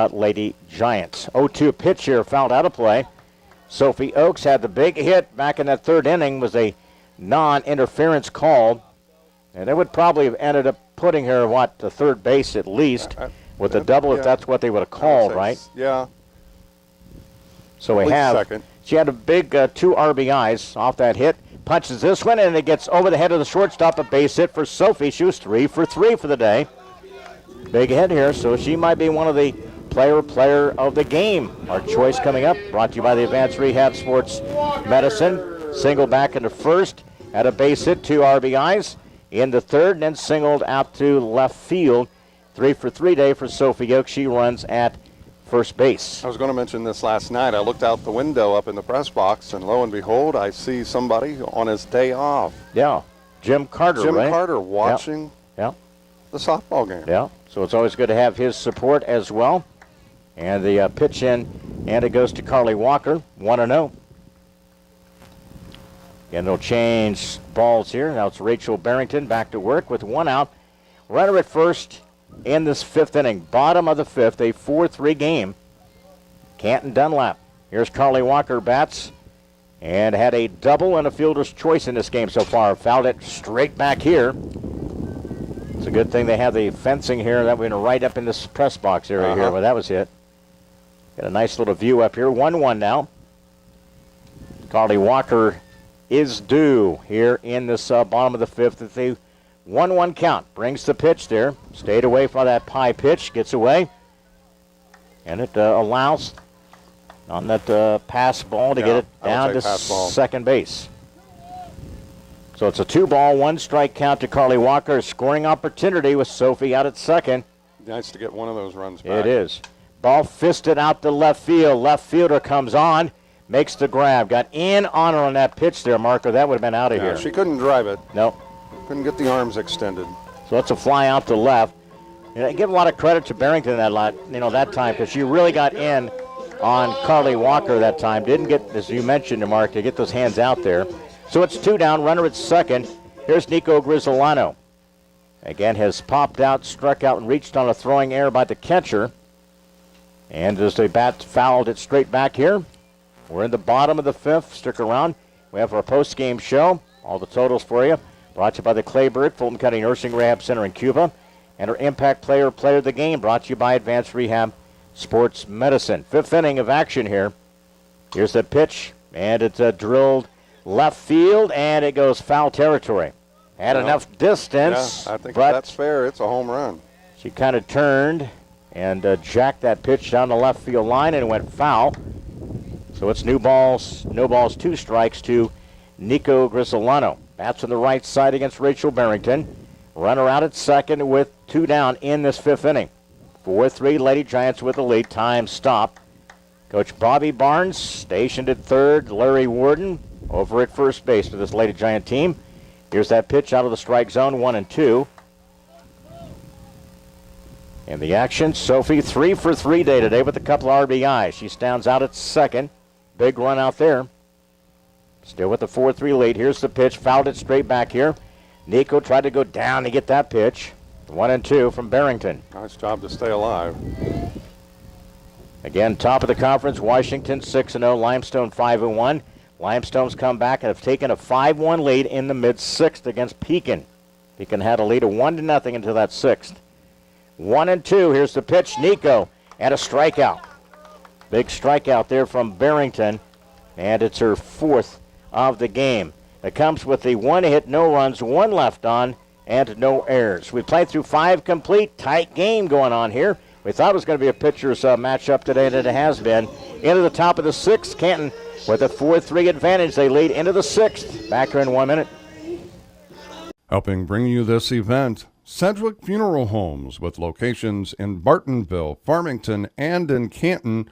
Lady Giants. 0-2 pitch here, fouled out of play. Sophie Oakes had the big hit back in that 3rd inning, was a non-interference call. And they would probably have ended up putting her, to third base at least, with a double, if that's what they would have called, right? Yeah. So she had a big 2 RBIs off that hit. Punches this one, and it gets over the head of the shortstop, a base hit for Sophie. She was 3 for 3 for the day. Big hit here, so she might be one of the player of the game. Our choice coming up, brought to you by the Advanced Rehab Sports Medicine. Single back into first, had a base hit, 2 RBIs in the 3rd, and then singled out to left field. 3 for 3 day for Sophie Oakes. She runs at first base. I was going to mention this last night. I looked out the window up in the press box, and lo and behold, I see somebody on his day off. Yeah, Jim Carter, Jim right? Carter watching the softball game. Yeah, so it's always good to have his support as well. And the pitch in, and it goes to Carly Walker, 1-0. And they'll change balls here. Now it's Rachel Barrington back to work with 1 out. Runner at first in this 5th inning. Bottom of the 5th, a 4-3 game. Canton Dunlap. Here's Carly Walker bats and had a double and a fielder's choice in this game so far. Fouled it straight back here. It's a good thing they have the fencing here. That went right up in this press box area here where that was hit. Got a nice little view up here. 1-1 now. Carly Walker is due here in this bottom of the 5th. It's a 1-1 count. Brings the pitch there. Stayed away from that high pitch. Gets away. And it allows on that pass ball to get it down to second base. So it's a 2-ball, 1-strike count to Carly Walker. Scoring opportunity with Sophie out at second. Nice to get one of those runs back. It is. Ball fisted out to left field. Left fielder comes on, makes the grab. Got in on her on that pitch there, Marco. That would have been out of here. She couldn't drive it. Nope. Couldn't get the arms extended. So it's a fly out to left. You know, I give a lot of credit to Barrington that time, because she really got in on Carly Walker that time. Didn't get, as you mentioned, Mark, to get those hands out there. So it's 2 down. Runner at second. Here's Nico Grisolano. Again, has popped out, struck out, and reached on a throwing error by the catcher. And as the bat fouled it straight back here. We're in the bottom of the 5th. Stick around. We have our post-game show. All the totals for you. Brought to you by the Claybird, Fulton County Nursing Rehab Center in Cuba. And our Impact Player of the Game, brought to you by Advanced Rehab Sports Medicine. 5th inning of action here. Here's the pitch, and it's drilled left field, and it goes foul territory. Had enough distance. Yeah, I think that's fair. It's a home run. She kind of turned and jacked that pitch down the left field line, and it went foul. So it's no balls, 2 strikes to Nico Grisolano. Bats on the right side against Rachel Barrington. Runner out at second with 2 down in this 5th inning. 4-3 Lady Giants with the lead. Time stop. Coach Bobby Barnes stationed at third. Larry Warden over at first base for this Lady Giant team. Here's that pitch out of the strike zone, 1-2. And the action, Sophie 3 for 3 day today with a couple of RBIs. She stands out at second. Big run out there. Still with the 4-3 lead. Here's the pitch. Fouled it straight back here. Nico tried to go down to get that pitch. 1-2 from Barrington. Nice job to stay alive. Again, top of the conference, Washington 6-0, Limestone 5-1. Limestone's come back and have taken a 5-1 lead in the mid-6th against Pekin. Pekin had a lead of 1-0 into that 6th. 1-2, here's the pitch, Nico, and a strikeout. Big strikeout there from Barrington, and it's her 4th of the game. It comes with the 1 hit, no runs, 1 left on, and no errors. We played through 5 complete, tight game going on here. We thought it was going to be a pitcher's matchup today, and it has been. Into the top of the 6th, Canton with a 4-3 advantage. They lead into the 6th. Back here in 1 minute. Helping bring you this event, Sedgwick Funeral Homes, with locations in Bartonville, Farmington, and in Canton.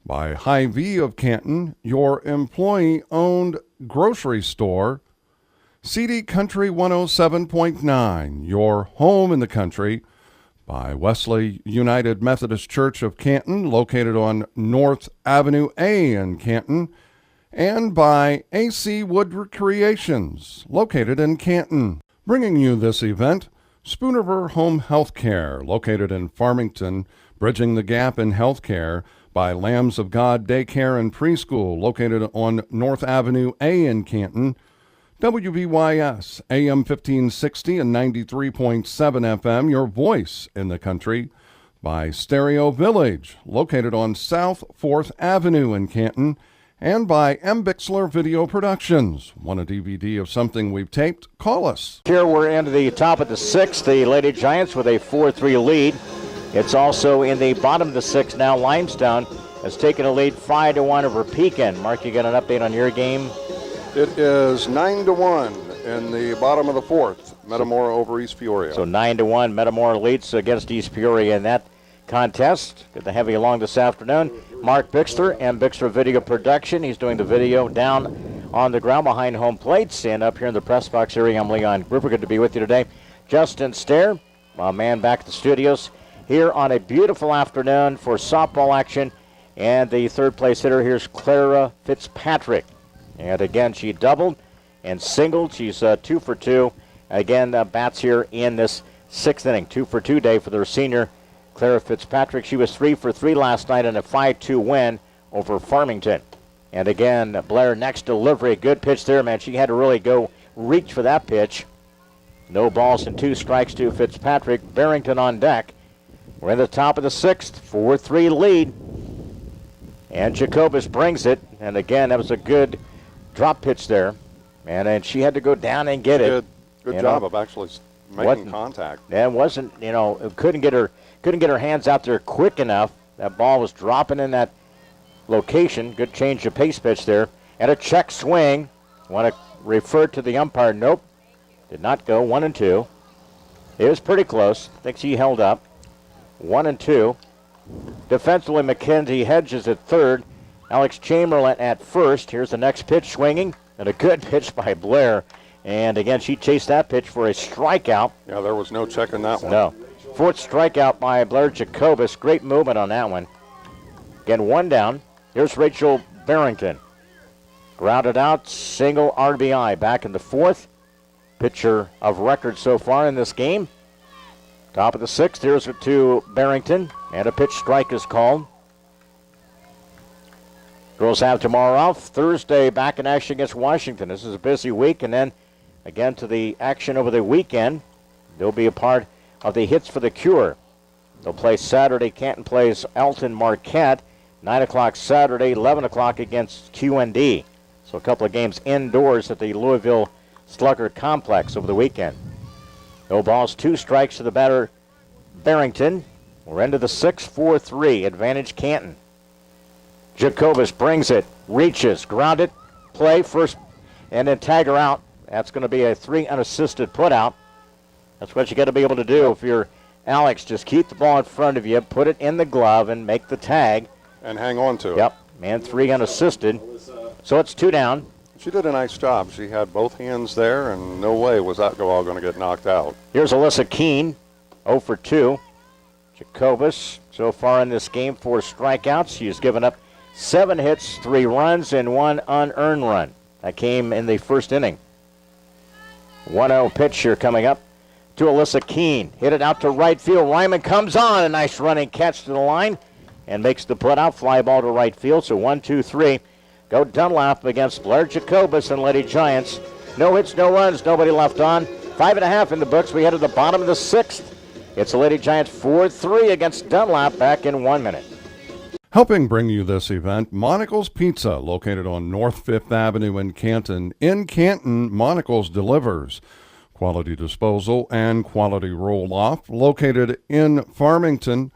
By Hy-Vee of Canton, your employee-owned grocery store. CD Country 107.9, your home in the country. By Wesley United Methodist Church of Canton, located on North Avenue A in Canton. And by AC Wood Recreations, located in Canton. Bringing you this event, Spoonerver Home Health Care, located in Farmington, bridging the gap in health care. By Lambs of God Daycare and Preschool, located on North Avenue A in Canton. WBYS, AM 1560 and 93.7 FM, your voice in the country. By Stereo Village, located on South 4th Avenue in Canton. And by M. Bixler Video Productions. Want a DVD of something we've taped? Call us. Here we're into the top of the 6th. The Lady Giants with a 4-3 lead. It's also in the bottom of the 6th now. Limestone has taken a lead 5-1 over Pekin. Mark, you got an update on your game? It is 9-1 in the bottom of the 4th. Metamora over East Peoria. So 9-1, Metamora leads against East Peoria in that contest. Good to have you along this afternoon. Mark Bixler and Bixler Video Production. He's doing the video down on the ground behind home plates. And up here in the press box area, I'm Leon Groover. Good to be with you today. Justin Stair, my man back at the studios, here on a beautiful afternoon for softball action. And the third place hitter, here's Clara Fitzpatrick. And again, she doubled and singled. She's 2 for 2. Again, bats here in this 6th inning. 2 for 2 day for their senior, Clara Fitzpatrick. She was 3 for 3 last night in a 5-2 win over Farmington. And again, Blair, next delivery. Good pitch there, man. She had to really go reach for that pitch. No balls and 2 strikes to Fitzpatrick. Barrington on deck. We're in the top of the 6th. 4-3 lead. And Jacobus brings it. And again, that was a good drop pitch there. And she had to go down and get it. Good job of actually making contact. And wasn't, couldn't get her hands out there quick enough. That ball was dropping in that location. Good change of pace pitch there. And a check swing. Want to refer to the umpire. Nope. Did not go. 1-2. It was pretty close. I think she held up. 1-2. Defensively, Mackenzie Hedges at third. Alex Chamberlain at first. Here's the next pitch swinging. And a good pitch by Blair. And again, she chased that pitch for a strikeout. Yeah, there was no checking that one. No. 4th strikeout by Blair Jacobus. Great movement on that one. Again, 1 down. Here's Rachel Barrington. Grounded out, single RBI. Back in the 4th. Pitcher of record so far in this game. Top of the 6th. Here's it to Barrington. And a pitch strike is called. Girls have tomorrow off. Thursday back in action against Washington. This is a busy week. And then again to the action over the weekend. They'll be a part of the Hits for the Cure. They'll play Saturday. Canton plays Alton Marquette. 9 o'clock Saturday, 11 o'clock against QND. So a couple of games indoors at the Louisville Slugger Complex over the weekend. No balls, 2 strikes to the batter, Barrington. We're into the 6th, 4-3. Advantage Canton. Jacobus brings it, reaches, ground it, play first, and then tag her out. That's going to be a 3 unassisted put out. That's what you got to be able to do if you're Alex. Just keep the ball in front of you, put it in the glove, and make the tag. And hang on to it. Yep, and 3 unassisted. So it's 2 down. She did a nice job. She had both hands there, and no way was that all going to get knocked out. Here's Alyssa Keene, 0 for 2. Jacobus, so far in this game, 4 strikeouts. She has given up 7 hits, 3 runs, and 1 unearned run. That came in the 1st inning. 1-0 pitch here coming up to Alyssa Keene. Hit it out to right field. Ryman comes on. A nice running catch to the line and makes the put out. Fly ball to right field. So 1-2-3. Go Dunlap against Blair Jacobus and Lady Giants. No hits, no runs, nobody left on. 5.5 in the books. We head to the bottom of the 6th. It's the Lady Giants 4-3 against Dunlap back in 1 minute. Helping bring you this event, Monocle's Pizza, located on North 5th Avenue in Canton. In Canton, Monocle's delivers quality disposal and quality roll-off, located in Farmington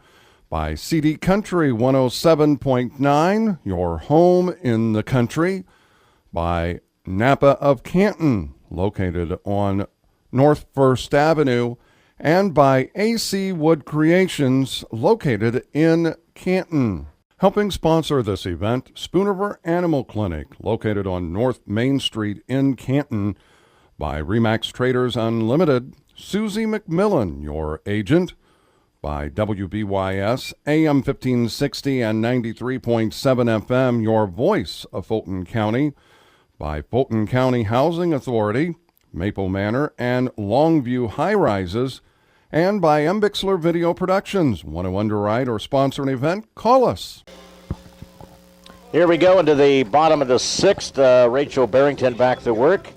by CD Country 107.9, your home in the country, by Napa of Canton, located on North 1st Avenue, and by AC Wood Creations, located in Canton. Helping sponsor this event, Spooniver Animal Clinic, located on North Main Street in Canton, by Remax Traders Unlimited, Susie McMillan, your agent, by WBYS, AM 1560 and 93.7 FM, your voice of Fulton County, by Fulton County Housing Authority, Maple Manor, and Longview High Rises, and by M. Bixler Video Productions. Want to underwrite or sponsor an event? Call us. Here we go into the bottom of the 6th. Rachel Barrington back to work.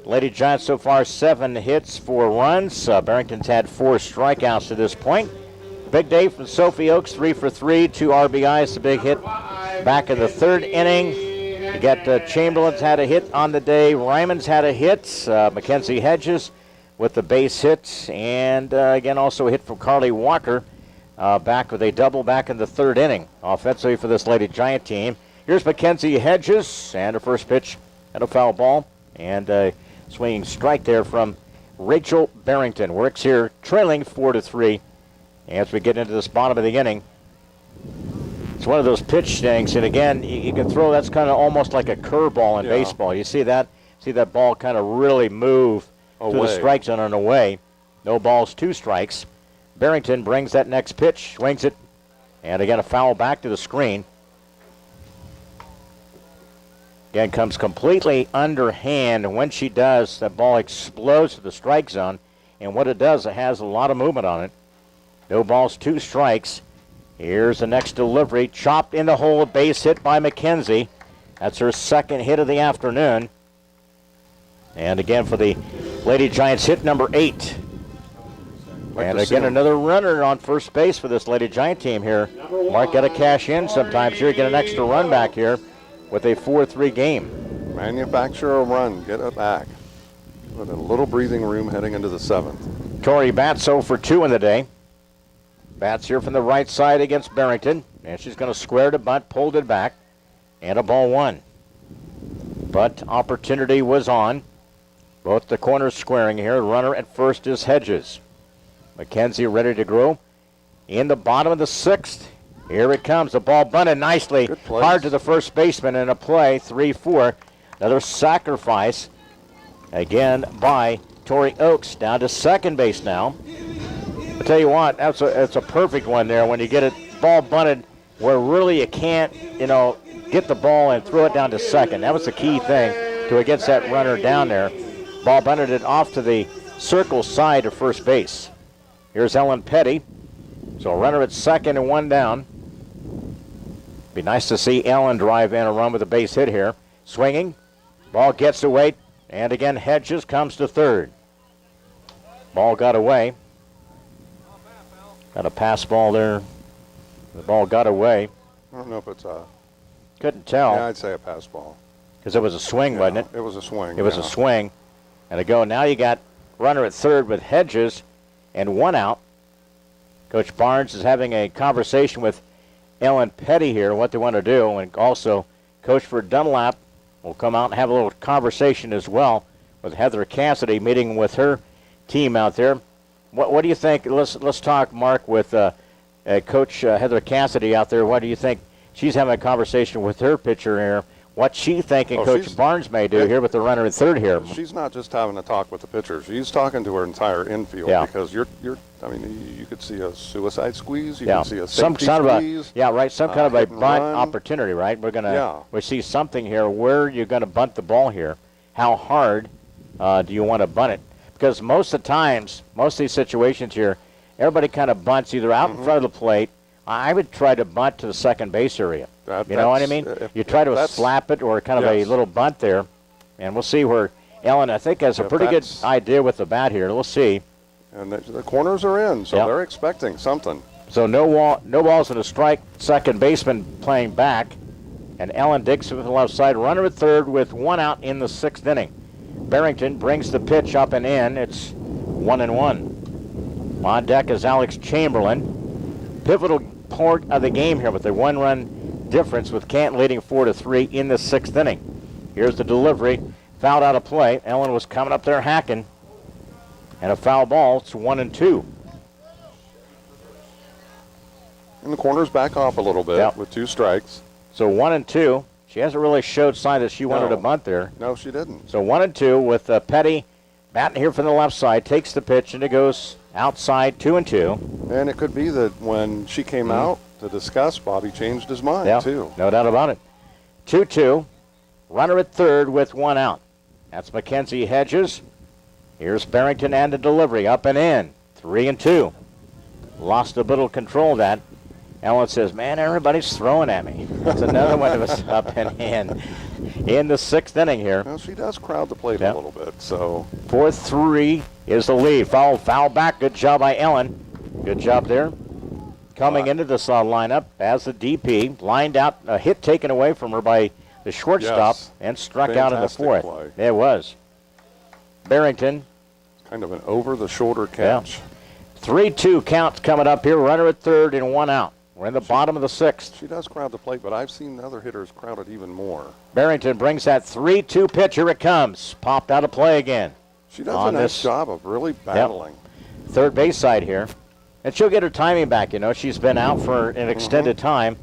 Lady Giants so far 7 hits, 4 runs. Barrington's had 4 strikeouts to this point. Big day from Sophie Oakes, 3 for 3, 2 RBIs, a big hit back in the 3rd inning. You got Chamberlain's had a hit on the day. Ryman's had a hit. Mackenzie Hedges with the base hit. And again, also a hit from Carly Walker back with a double back in the 3rd inning. Offensively for this Lady Giant team. Here's Mackenzie Hedges and her first pitch and a foul ball. And a swinging strike there from Rachel Barrington. Works here trailing 4-3 as we get into this bottom of the inning. It's one of those pitch things, and again, you can throw, that's kind of almost like a curveball in baseball. You see that? See that ball kind of really move to the strike zone and away. No balls, 2 strikes. Barrington brings that next pitch, swings it, and again a foul back to the screen. Again, comes completely underhand, and when she does, that ball explodes to the strike zone, and what it does, it has a lot of movement on it. No balls, 2 strikes. Here's the next delivery, chopped in the hole, base hit by McKenzie. That's her second hit of the afternoon. And again for the Lady Giants, hit number 8. And again, another runner on first base for this Lady Giant team here. Mark, got to cash in sometimes here, get an extra run back here with a 4-3 game. Manufacture a run, get it back. With a little breathing room heading into the 7th. Tori Batts 0 for 2 in the day. Batts here from the right side against Barrington, and she's going to square to bunt, pulled it back, and a ball 1. But opportunity was on. Both the corners squaring here. Runner at first is Hedges. McKenzie ready to grow. In the bottom of the 6th, here it comes. The ball bunted nicely, hard to the first baseman, and a play, 3-4. Another sacrifice, again by Tori Oakes, down to second base now. I tell you what, that's a perfect one there when you get it ball bunted where really you can't, get the ball and throw it down to second. That was the key thing to get that runner down there. Ball bunted it off to the circle side of first base. Here's Ellen Petty. So a runner at second and 1 down. Be nice to see Ellen drive in a run with a base hit here. Swinging, ball gets away, and again Hedges comes to third. Ball got away. Got a pass ball there. The ball got away. I don't know if it's a... Couldn't tell. Yeah, I'd say a pass ball. Because it was a swing, wasn't it? It was a swing. It was a swing. And a go. Now you got runner at third with Hedges and 1 out. Coach Barnes is having a conversation with Ellen Petty here, what they want to do. And also, Coach for Dunlap will come out and have a little conversation as well with Heather Cassidy, meeting with her team out there. What do you think? Let's talk, Mark, with Coach Heather Cassidy out there. What do you think? She's having a conversation with her pitcher here. What she thinking Coach Barnes may do here with the runner at third here. She's not just having a talk with the pitcher. She's talking to her entire infield because I mean, you could see a suicide squeeze. You could see a safety squeeze. Some kind of a bunt opportunity, right? We see something here. Where you're going to bunt the ball here? How hard do you want to bunt it? Because most of the times, most of these situations here, everybody kind of bunts either out in front of the plate. I would try to bunt to the second base area. You know what I mean? You try to slap it or kind of a little bunt there. And we'll see where Ellen, I think, has a pretty good idea with the bat here. We'll see. And the corners are in, so they're expecting something. So no balls and a strike. Second baseman playing back. And Ellen digs to the left side. Runner at third with 1 out in the 6th inning. Barrington brings the pitch up and in. It's 1-1. On deck is Alex Chamberlain. Pivotal part of the game here with the 1-run difference with Canton leading 4-3 in the 6th inning. Here's the delivery. Fouled out of play. Ellen was coming up there hacking. And a foul ball. It's 1-2. And the corners back off a little bit with 2 strikes. So 1-2. She hasn't really showed sign that she wanted to bunt there. No, she didn't. So 1-2 with Petty batting here from the left side. Takes the pitch and it goes outside 2-2. And it could be that when she came out to discuss, Bobby changed his mind too. No doubt about it. 2-2. Runner at third with 1 out. That's Mackenzie Hedges. Here's Barrington and the delivery up and in. 3-2. Lost a little control of that. Ellen says, man, everybody's throwing at me. That's another one that was up and in the 6th inning here. Well, she does crowd the plate a little bit. So 4-3 is the lead. Foul back. Good job by Ellen. Good job there. Coming into this lineup as the DP. Lined out, a hit taken away from her by the shortstop and struck out in the 4th. Play. It was. Barrington. Kind of an over-the-shoulder catch. 3-2 count coming up here. Runner at third and 1 out. We're in the bottom of the 6th. She does crowd the plate, but I've seen other hitters crowd it even more. Barrington brings that 3-2 pitch. Here it comes. Popped out of play again. She does a nice job of really battling. Third base side here. And she'll get her timing back. She's been out for an extended time.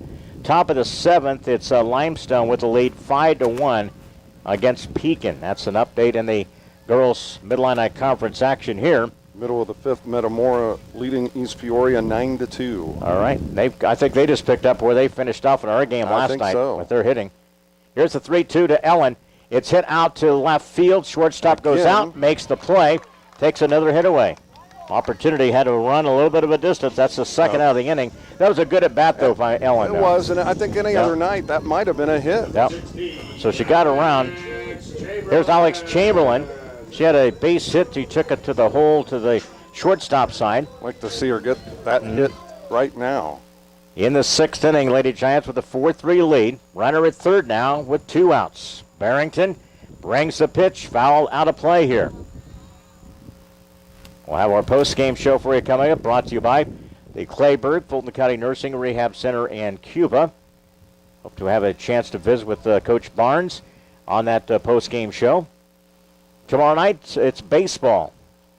Top of the 7th, it's Limestone with the lead 5-1 against Pekin. That's an update in the girls' Mid-Illini Conference action here. Middle of the 5th, Metamora leading East Peoria 9-2. All right. I think they just picked up where they finished off in our game last night with their hitting. Here's the 3-2 to Ellen. It's hit out to left field. Shortstop goes out, makes the play, takes another hit away. Opportunity had to run a little bit of a distance. That's the second out of the inning. That was a good at-bat, though, by Ellen. It was, and I think any other night that might have been a hit. Yep. So she got around. Here's Alex Chamberlain. She had a base hit. She took it to the hole to the shortstop side. Like to see her get that hit right now. In the 6th inning, Lady Giants with a 4-3 lead. Runner at third now with 2 outs. Barrington brings the pitch. Foul out of play here. We'll have our post-game show for you coming up, brought to you by the Clayburgh Fulton County Nursing Rehab Center and Cuba. Hope to have a chance to visit with Coach Barnes on that post-game show. Tomorrow night, it's baseball.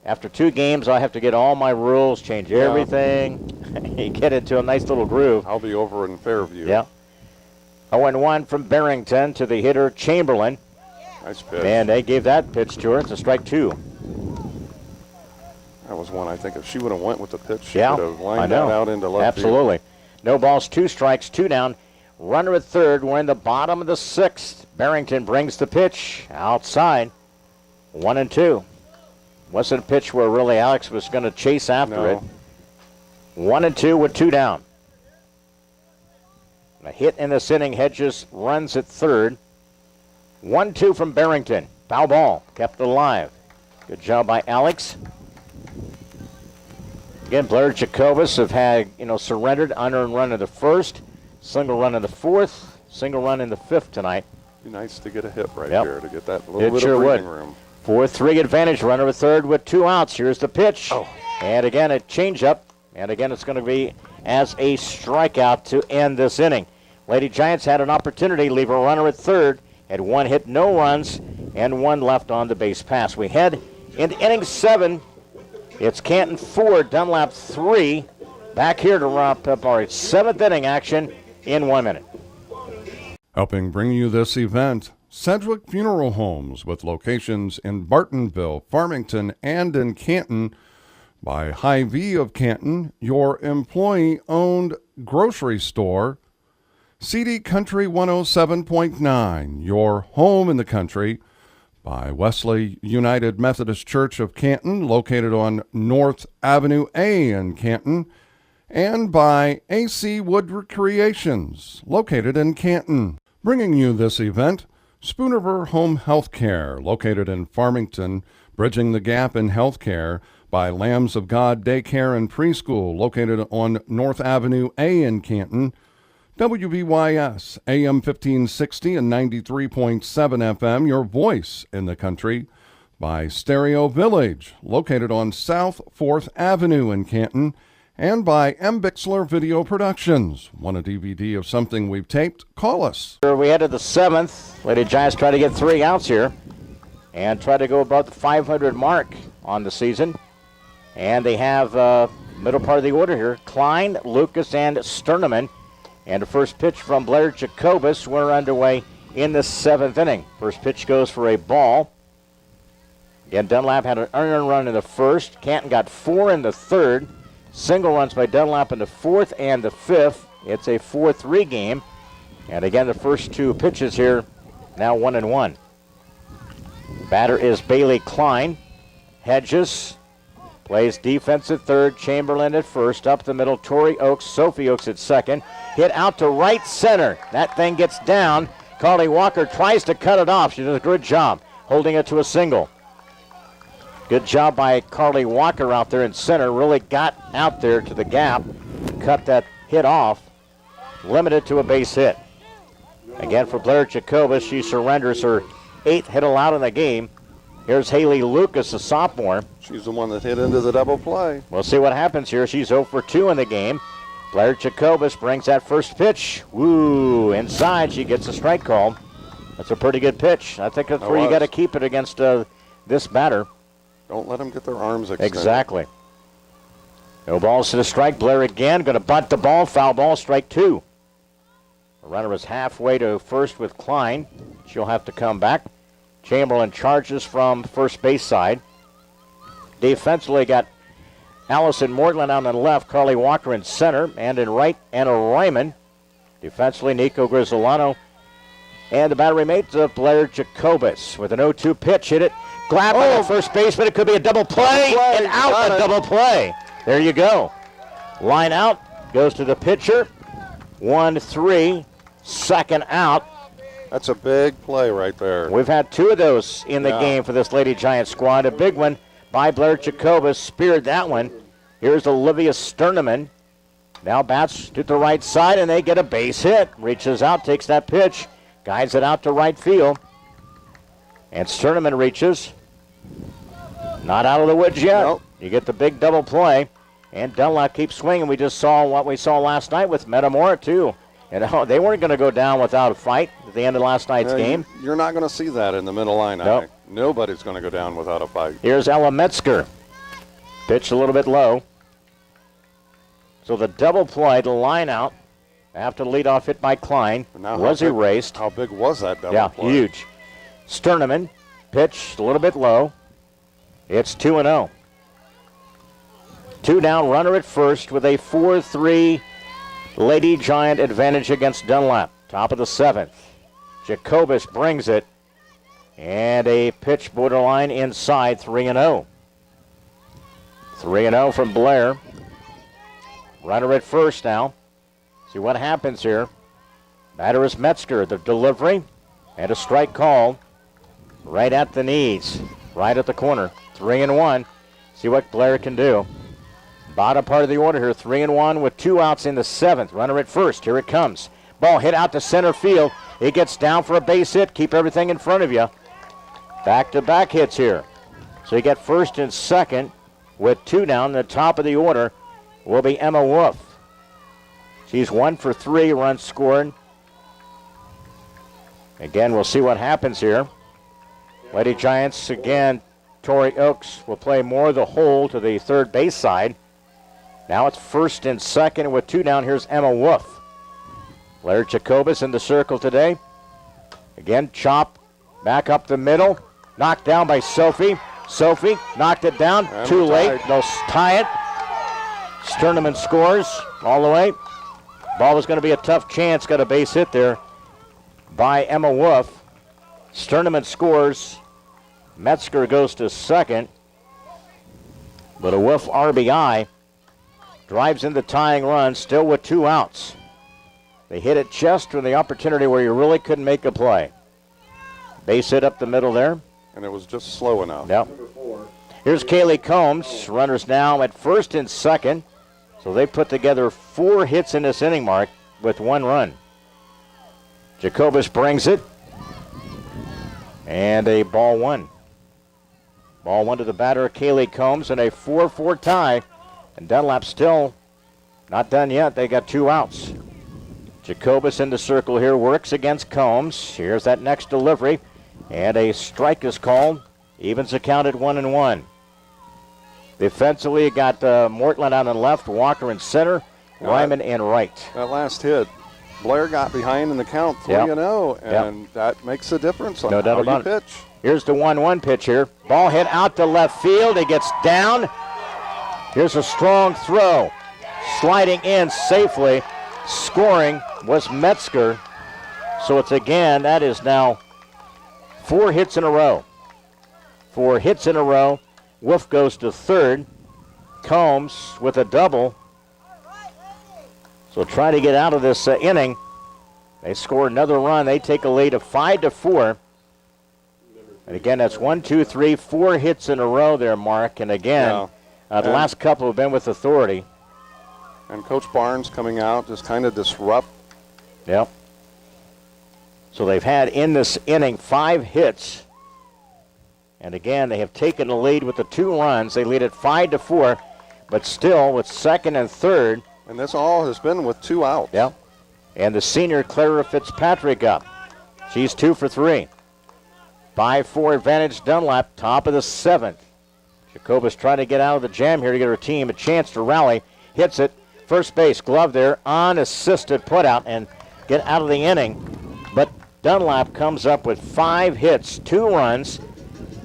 After 2 games, I have to get all my rules, change everything. You get into a nice little groove. I'll be over in Fairview. Yeah. 0-1 from Barrington to the hitter Chamberlain. Nice pitch. And they gave that pitch to her. It's a strike 2. That was one, I think, if she would have went with the pitch, she Yeah, could have lined that out into left Absolutely. field. No balls, 2 strikes, 2 down. Runner at third. We're in the bottom of the 6th. Barrington brings the pitch outside. 1-2. Wasn't a pitch where really Alex was going to chase after it. 1-2 with 2 down. A hit in this inning. Hedges runs at third. 1-2 from Barrington. Foul ball. Kept alive. Good job by Alex. Again, Blair Jacobus have had, surrendered unearned run in the 1st, single run in the 4th, single run in the 5th tonight. Be nice to get a hit right here to get that little bit sure of breathing room. 4-3 advantage. Runner at third with 2 outs. Here's the pitch. And again, a changeup. And again, it's going to be as a strikeout to end this inning. Lady Giants had an opportunity, leave a runner at third, had 1 hit, no runs, and 1 left on the base pass. We head into inning 7. It's Canton 4, Dunlap 3. Back here to wrap up our 7th inning action in 1 minute. Helping bring you this event, Sedgwick Funeral Homes, with locations in Bartonville, Farmington, and in Canton. By Hy-Vee of Canton, your employee-owned grocery store. CD Country 107.9, your home in the country. By Wesley United Methodist Church of Canton, located on North Avenue A in Canton. And by AC Wood Recreations, located in Canton. Bringing you this event, Spoonerver Home Health Care, located in Farmington, bridging the gap in health care. By Lambs of God Daycare and Preschool, located on North Avenue A in Canton. WBYS, AM 1560 and 93.7 FM, your voice in the country. By Stereo Village, located on South 4th Avenue in Canton. And by M. Bixler Video Productions. Want a DVD of something we've taped? Call us. We head to the 7th. Lady Giants try to get 3 outs here and try to go about the 500 mark on the season. And they have middle part of the order here, Klein, Lucas, and Sterneman. And the first pitch from Blair Jacobus. We're underway in the 7th inning. First pitch goes for a ball. Again, Dunlap had an earned run in the 1st. Canton got 4 in the 3rd. Single runs by Dunlap in the 4th and the 5th. It's a 4-3 game. And again, the first 2 pitches here, now 1-1. Batter is Bailey Klein. Hedges plays defense at third, Chamberlain at first, up the middle, Tori Oakes, Sophie Oakes at second. Hit out to right center. That thing gets down. Carly Walker tries to cut it off. She does a good job holding it to a single. Good job by Carly Walker out there in center. Really got out there to the gap, cut that hit off, limited to a base hit. Again for Blair Jacobus, she surrenders her 8th hit allowed in the game. Here's Haley Lucas, a sophomore. She's the one that hit into the double play. We'll see what happens here. She's 0 for 2 in the game. Blair Jacobus brings that first pitch. Woo! Inside, she gets a strike call. That's a pretty good pitch. I think that's where you got to keep it against this batter. Don't let them get their arms extended. Exactly. No balls to the strike. Blair again going to bunt the ball. Foul ball, strike 2. The runner is halfway to first with Klein. She'll have to come back. Chamberlain charges from first base side. Defensively got Allison Mortland on the left, Carly Walker in center, and in right, Anna Ryman. Defensively, Nico Grisolano. And the battery mate, Blair Jacobus, with an 0-2 pitch, hit it. Glad by the first baseman. It could be a double play, and out a double play. There you go. Line out, goes to the pitcher. 1-3, second out. That's a big play right there. We've had 2 of those in the game for this Lady Giant squad. A big one by Blair Jacobus, speared that one. Here's Olivia Sterneman. Now bats to the right side, and they get a base hit. Reaches out, takes that pitch, guides it out to right field. And Sterneman reaches. Not out of the woods yet. Nope. You get the big double play. And Dunlap keeps swinging. We just saw what we saw last night with Metamora, too. And they weren't going to go down without a fight at the end of last night's game. You're not going to see that in the middle line. Nope. Nobody's going to go down without a fight. Here's Ella Metzger. Pitched a little bit low. So the double play to line out after the leadoff hit by Klein was erased. How big was that double play? Yeah, huge. Sterneman pitched a little bit low. It's 2-0. 2 down, runner at first with a 4-3 Lady Giant advantage against Dunlap. Top of the 7th. Jacobus brings it. And a pitch borderline inside, 3-0. 3-0 from Blair. Runner at first now. See what happens here. Batter is Metzger. The delivery and a strike called. Right at the knees. Right at the corner. 3-1. See what Blair can do. Bottom part of the order here. 3-1 with 2 outs in the 7th. Runner at first. Here it comes. Ball hit out to center field. It gets down for a base hit. Keep everything in front of you. Back-to-back hits here. So you get first and second with 2 down. The top of the order will be Emma Wolf. She's 1 for 3 runs scored. Again, we'll see what happens here. Lady Giants, again, Tori Oakes will play more of the hole to the third base side. Now it's first and second with 2 down. Here's Emma Wolf. Blair Jacobus in the circle today. Again, chop back up the middle. Knocked down by Sophie. Sophie knocked it down. And too late. tied. They'll tie it. Sterneman scores all the way. Ball was going to be a tough chance. Got a base hit there by Emma Wolf. Sterneman scores. Metzger goes to second. But a Wolf RBI drives in the tying run, still with 2 outs. They hit it just from the opportunity where you really couldn't make a play. Base hit up the middle there. And it was just slow enough. Yep. Here's Kaylee Combs. Runners now at first and second. So they put together 4 hits in this inning, Mark, with 1 run. Jacobus brings it. And a ball 1. Ball 1 to the batter, Kaylee Combs, and a 4-4 tie. And Dunlap still not done yet. They got 2 outs. Jacobus in the circle here, works against Combs. Here's that next delivery. And a strike is called. Evens the count at 1-1. Defensively, you got Mortland on the left, Walker in center, Ryman in right. That last hit, Blair got behind in the count 3-0, and that makes a difference on how you pitch. Here's the 1-1 pitch here. Ball hit out to left field. It gets down. Here's a strong throw. Sliding in safely. Scoring was Metzger. So it's again, that is now 4 hits in a row. 4 hits in a row. Wolf goes to third. Combs with a double. So trying to get out of this inning. They score another run. They take a lead of 5-4. And again, that's 1, 2, 3, 4 hits in a row there, Mark. And again, the last couple have been with authority. And Coach Barnes coming out just kind of disrupt. Yep. So they've had in this inning 5 hits. And again, they have taken the lead with the 2 runs. They lead at 5-4, but still with second and third. And this all has been with 2 outs. Yep. And the senior Clara Fitzpatrick up. She's 2 for 3. 5-4 advantage Dunlap, top of the 7th. Jacobus trying to get out of the jam here to get her team a chance to rally. Hits it. First base glove there. Unassisted put out and get out of the inning. But Dunlap comes up with 5 hits, 2 runs.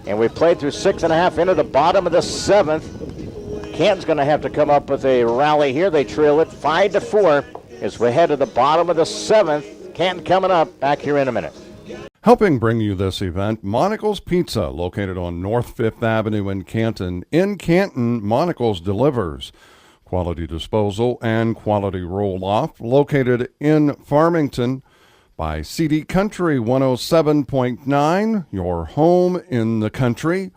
And we played through 6.5 into the bottom of the 7th. Canton's going to have to come up with a rally here. They trail it 5-4 as we head to the bottom of the 7th. Canton coming up. Back here in a minute. Helping bring you this event, Monocle's Pizza, located on North 5th Avenue in Canton. In Canton, Monocle's delivers quality disposal and quality roll-off, located in Farmington by CD Country 107.9, your home in the country,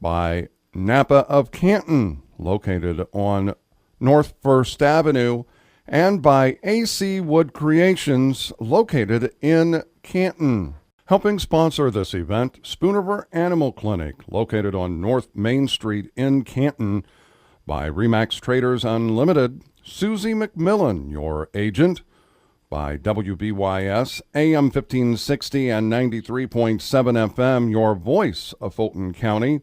by Napa of Canton, located on North 1st Avenue, and by AC Wood Creations, located in Canton. Helping sponsor this event, Spooniver Animal Clinic, located on North Main Street in Canton, by Remax Traders Unlimited, Susie McMillan, your agent, by WBYS, AM 1560 and 93.7 FM, your voice of Fulton County,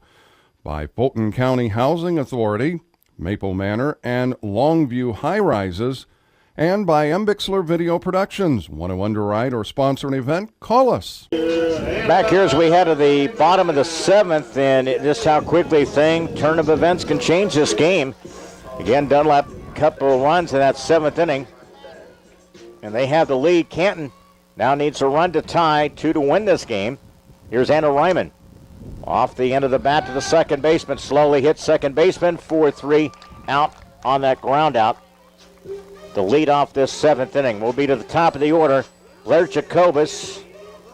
by Fulton County Housing Authority, Maple Manor, and Longview High Rises, and by M. Bixler Video Productions. Want to underwrite or sponsor an event? Call us. Back here as we head to the bottom of the 7th, and just how quickly turn of events can change this game. Again, Dunlap, couple runs in that 7th inning, and they have the lead. Canton now needs a run to tie, 2 to win this game. Here's Anna Ryman. Off the end of the bat to the second baseman, slowly hits second baseman, 4-3 out on that ground out. The lead off this 7th inning will be to the top of the order. Blair Jacobus,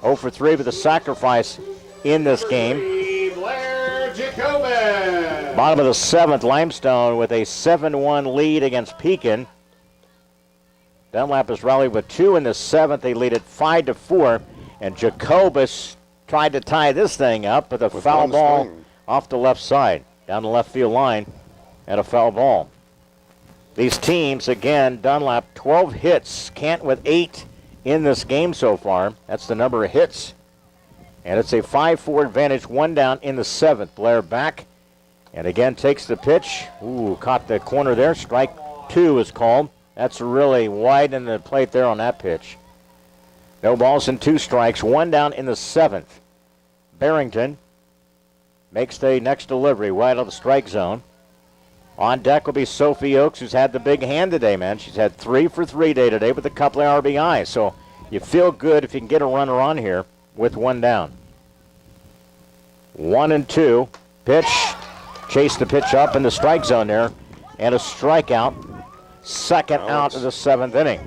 0 for 3 with a sacrifice in this game. Blair Jacobus. Bottom of the 7th, Limestone with a 7-1 lead against Pekin. Dunlap has rallied with 2 in the 7th. They lead it 5-4, and Jacobus tried to tie this thing up with a foul ball off the left side, down the left field line, and a foul ball. These teams, again, Dunlap, 12 hits. Canton with 8 in this game so far. That's the number of hits. And it's a 5-4 advantage, 1 down in the 7th. Blair back, and again takes the pitch. Ooh, caught the corner there. Strike 2 is called. That's really wide in the plate there on that pitch. No balls and 2 strikes, 1 down in the 7th. Barrington makes the next delivery right of the strike zone. On deck will be Sophie Oakes, who's had the big hand today, man. She's had 3 for 3 day today with a couple of RBIs. So you feel good if you can get a runner on here with 1 down. 1-2. Pitch. Chase the pitch up in the strike zone there. And a strikeout. Second out of the 7th inning.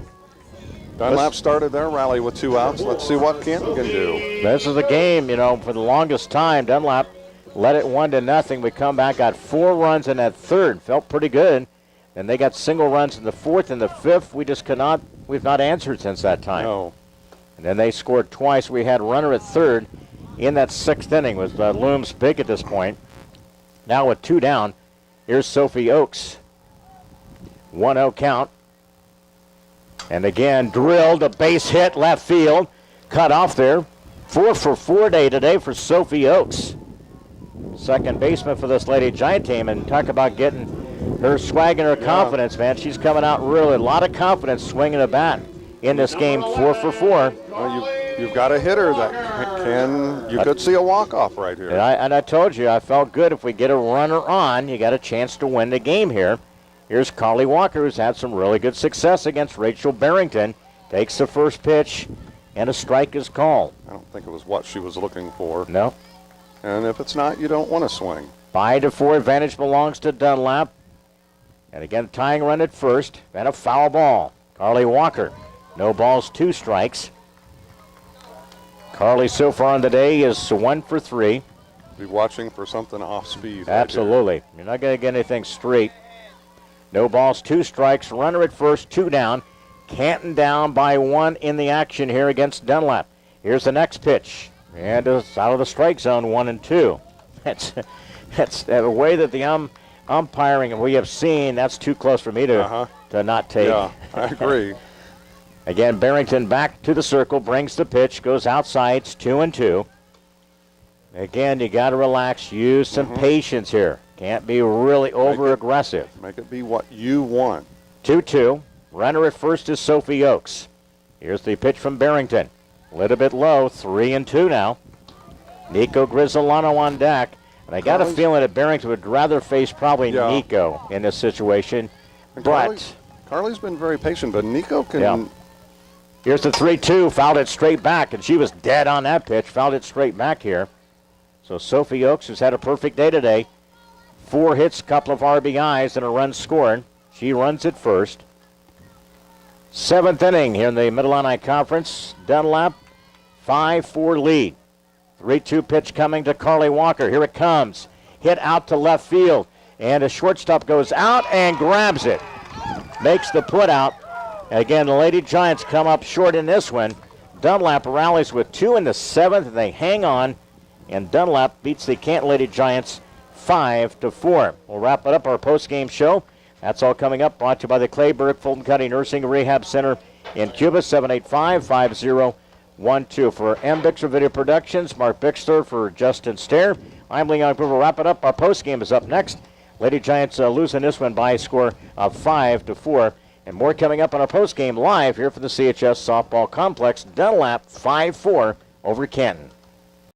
Dunlap started their rally with 2 outs. Let's see what Canton can do. This is a game, for the longest time. Dunlap led it 1-0. We come back, got 4 runs in that 3rd. Felt pretty good. And they got single runs in the 4th and the 5th. We've not answered since that time. No. And then they scored twice. We had runner at 3rd in that 6th inning. Was Looms big at this point. Now with 2 down, here's Sophie Oakes. 1-0 count. And again, drilled, a base hit, left field. Cut off there. 4 for 4 day today for Sophie Oakes. Second baseman for this Lady Giant team, and talk about getting her swag and her confidence, man. She's coming out really, a lot of confidence swinging a bat in this game, 4 for 4. Well, you've got a hitter that you could see a walk-off right here. And I told you, I felt good if we get a runner on, you got a chance to win the game here. Here's Carly Walker, who's had some really good success against Rachel Barrington. Takes the first pitch, and a strike is called. I don't think it was what she was looking for. No. And if it's not, you don't want to swing. 5-4 advantage belongs to Dunlap. And again, tying run at first, and a foul ball. Carly Walker, no balls, 2 strikes. Carly so far on the day is 1 for 3. Be watching for something off speed. Absolutely. Right, you're not going to get anything straight. No balls, 2 strikes, runner at first, 2 down. Canton down by 1 in the action here against Dunlap. Here's the next pitch. And it's out of the strike zone, 1-2. That's the way that the umpiring we have seen. That's too close for me to not take. Yeah, I agree. Again, Barrington back to the circle, brings the pitch, goes outside. It's 2-2. Again, you got to relax. Use some patience here. Can't be really over-aggressive. Make it be what you want. 2-2. Runner at first is Sophie Oakes. Here's the pitch from Barrington. A little bit low, 3-2 now. Nico Grisolano on deck. And I got a feeling that Barrington would rather face probably Nico in this situation. But Carly's been very patient, but Nico can... Yeah. Here's the 3-2, fouled it straight back, and she was dead on that pitch, fouled it straight back here. So Sophie Oakes has had a perfect day today. 4 hits, couple of RBIs, and a run scored. She runs it first. 7th inning here in the Mid-Illini Conference. Dunlap, 5-4 lead. 3-2 pitch coming to Carly Walker. Here it comes. Hit out to left field. And a shortstop goes out and grabs it. Makes the put out. Again, the Lady Giants come up short in this one. Dunlap rallies with 2 in the 7th, and they hang on. And Dunlap beats the Canton Lady Giants 5-4. We'll wrap it up, our post-game show. That's all coming up, brought to you by the Clayburgh Fulton County Nursing and Rehab Center in Cuba, 785-5012. For M. Bixler Video Productions, Mark Bixler for Justin Stair. I'm Leon Groover. We'll wrap it up. Our post-game is up next. Lady Giants losing this one by a score of 5-4. And more coming up on our post-game live here from the CHS Softball Complex. Dunlap 5-4 over Canton.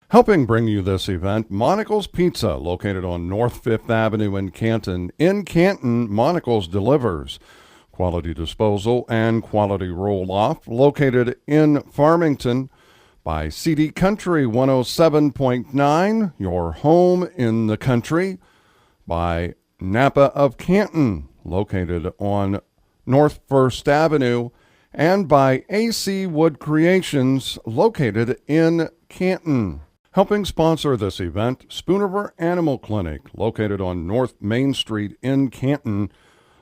Helping bring you this event, Monocle's Pizza, located on North 5th Avenue in Canton. In Canton, Monocle's delivers quality disposal and quality roll-off, located in Farmington by CD Country 107.9, your home in the country, by Napa of Canton, located on North 1st Avenue, and by AC Wood Creations, located in Canton. Helping sponsor this event, Spooniver Animal Clinic, located on North Main Street in Canton,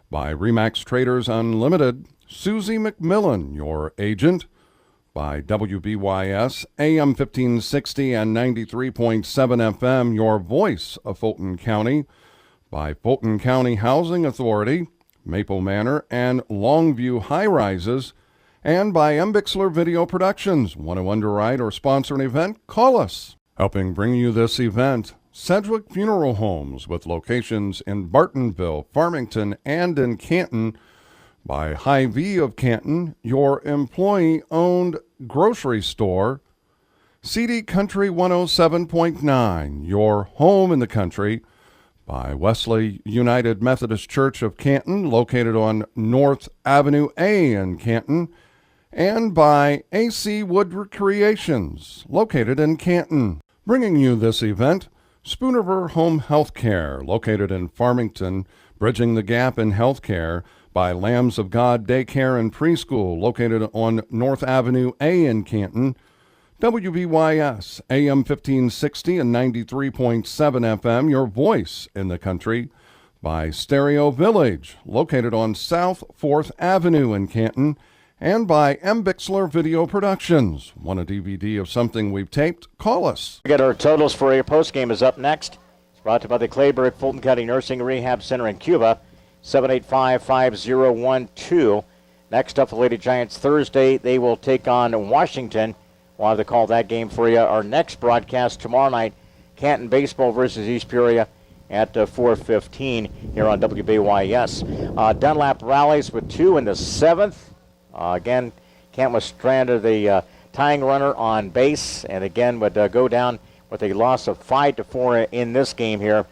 by Remax Traders Unlimited, Susie McMillan, your agent, by WBYS, AM 1560 and 93.7 FM, your voice of Fulton County, by Fulton County Housing Authority, Maple Manor, and Longview High Rises, and by M. Bixler Video Productions. Want to underwrite or sponsor an event? Call us. Helping bring you this event, Sedgwick Funeral Homes, with locations in Bartonville, Farmington, and in Canton, by Hy-Vee of Canton, your employee-owned grocery store, CD Country 107.9, your home in the country, by Wesley United Methodist Church of Canton, located on North Avenue A in Canton, and by AC Wood Creations, located in Canton. Bringing you this event, Spooniver Home Health Care, located in Farmington, bridging the gap in health care, by Lambs of God Daycare and Preschool, located on North Avenue A in Canton, WBYS, AM 1560 and 93.7 FM, your voice in the country, by Stereo Village, located on South 4th Avenue in Canton, and by M. Bixler Video Productions. Want a DVD of something we've taped? Call us. We got our totals for your postgame is up next. It's brought to you by the Clayburgh Fulton County Nursing and Rehab Center in Cuba, 785-5012. Next up, the Lady Giants Thursday. They will take on Washington. We'll have to call that game for you. Our next broadcast tomorrow night, Canton Baseball versus East Peoria at 4:15 here on WBYS. Dunlap rallies with 2 in the 7th. Again, Canton was stranded the tying runner on base, and again would go down with a loss of 5-4 in this game here.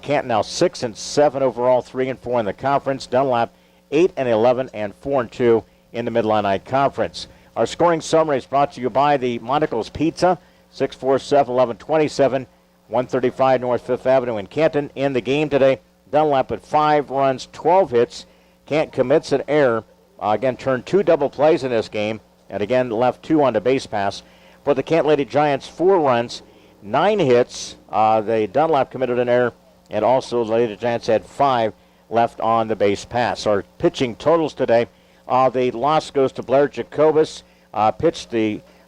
Canton now 6-7 overall, 3-4 in the conference. Dunlap 8-11 and 4-2 in the Mid-Illini Conference. Our scoring summary is brought to you by the Monocle's Pizza, 647-1127, 135 North 5th Avenue in Canton. In the game today, Dunlap with 5 runs, 12 hits. Canton commits an error. Again, turned 2 double plays in this game, and again left 2 on the base pass. For the Canton Lady Giants, 4 runs, 9 hits. The Dunlap committed an error, and also the Lady Giants had 5 left on the base pass. Our pitching totals today, the loss goes to Blair Jacobus. Pitched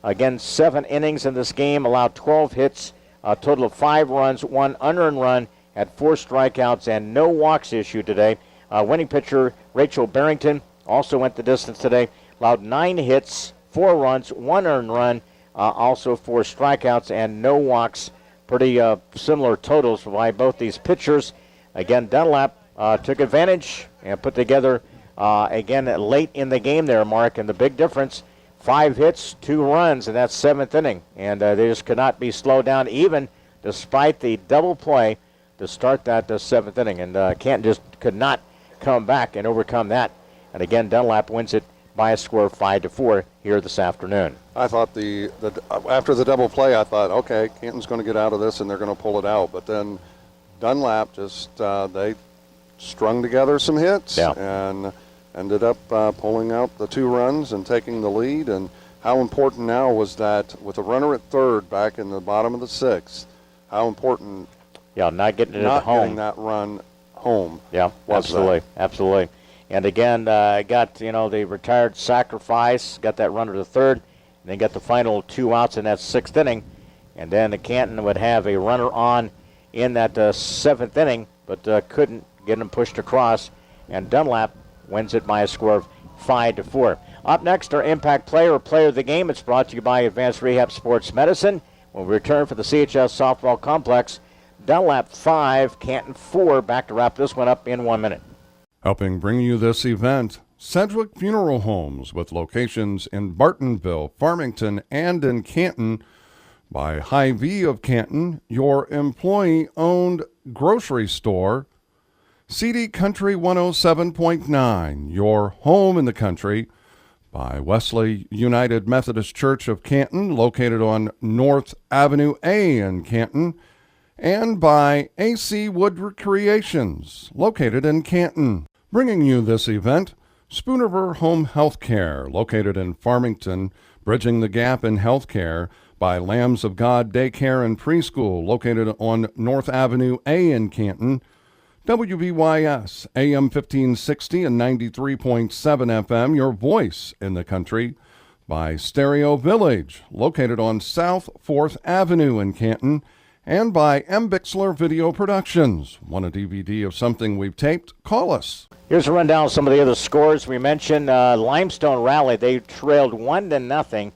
again 7 innings in this game, allowed 12 hits, a total of 5 runs, 1 unearned run, had 4 strikeouts, and no walks issued today. Winning pitcher Rachel Barrington also went the distance today, allowed 9 hits, 4 runs, 1 earned run, also 4 strikeouts and no walks. Pretty similar totals by both these pitchers. again, Dunlap took advantage and put together, again, late in the game there, Mark. And the big difference, 5 hits, 2 runs in that 7th inning. And they just could not be slowed down, even despite the double play to start that 7th inning. And Canton just could not come back and overcome that. And again, Dunlap wins it by a score of 5-4 here this afternoon. I thought after the double play, I thought, okay, Canton's going to get out of this and they're going to pull it out. But then Dunlap just, they strung together some hits and ended up pulling out the 2 runs and taking the lead. And how important now was that with a runner at third back in the bottom of the 6th, how important not getting it at home. Getting that run home. Yeah, absolutely. And again, got, the retired sacrifice, got that runner to third, and then got the final 2 outs in that 6th inning. And then the Canton would have a runner on in that 7th inning, but couldn't get him pushed across. And Dunlap wins it by a score of 5-4. Up next, our impact player or player of the game. It's brought to you by Advanced Rehab Sports Medicine. When we return for the CHS softball complex, Dunlap 5, Canton 4. Back to wrap this one up in 1 minute. Helping bring you this event, Sedgwick Funeral Homes, with locations in Bartonville, Farmington, and in Canton. By Hy-Vee of Canton, your employee-owned grocery store. CD Country 107.9, your home in the country. By Wesley United Methodist Church of Canton, located on North Avenue A in Canton. And by AC Wood Recreations, located in Canton. Bringing you this event, Spooniver Home Health Care, located in Farmington, bridging the gap in health care. By Lambs of God Daycare and Preschool, located on North Avenue A in Canton. WBYS, AM 1560 and 93.7 FM, your voice in the country. By Stereo Village, located on South 4th Avenue in Canton. And by M. Bixler Video Productions. Want a DVD of something we've taped? Call us. Here's a rundown of some of the other scores. We mentioned Limestone Rally. They trailed 1-0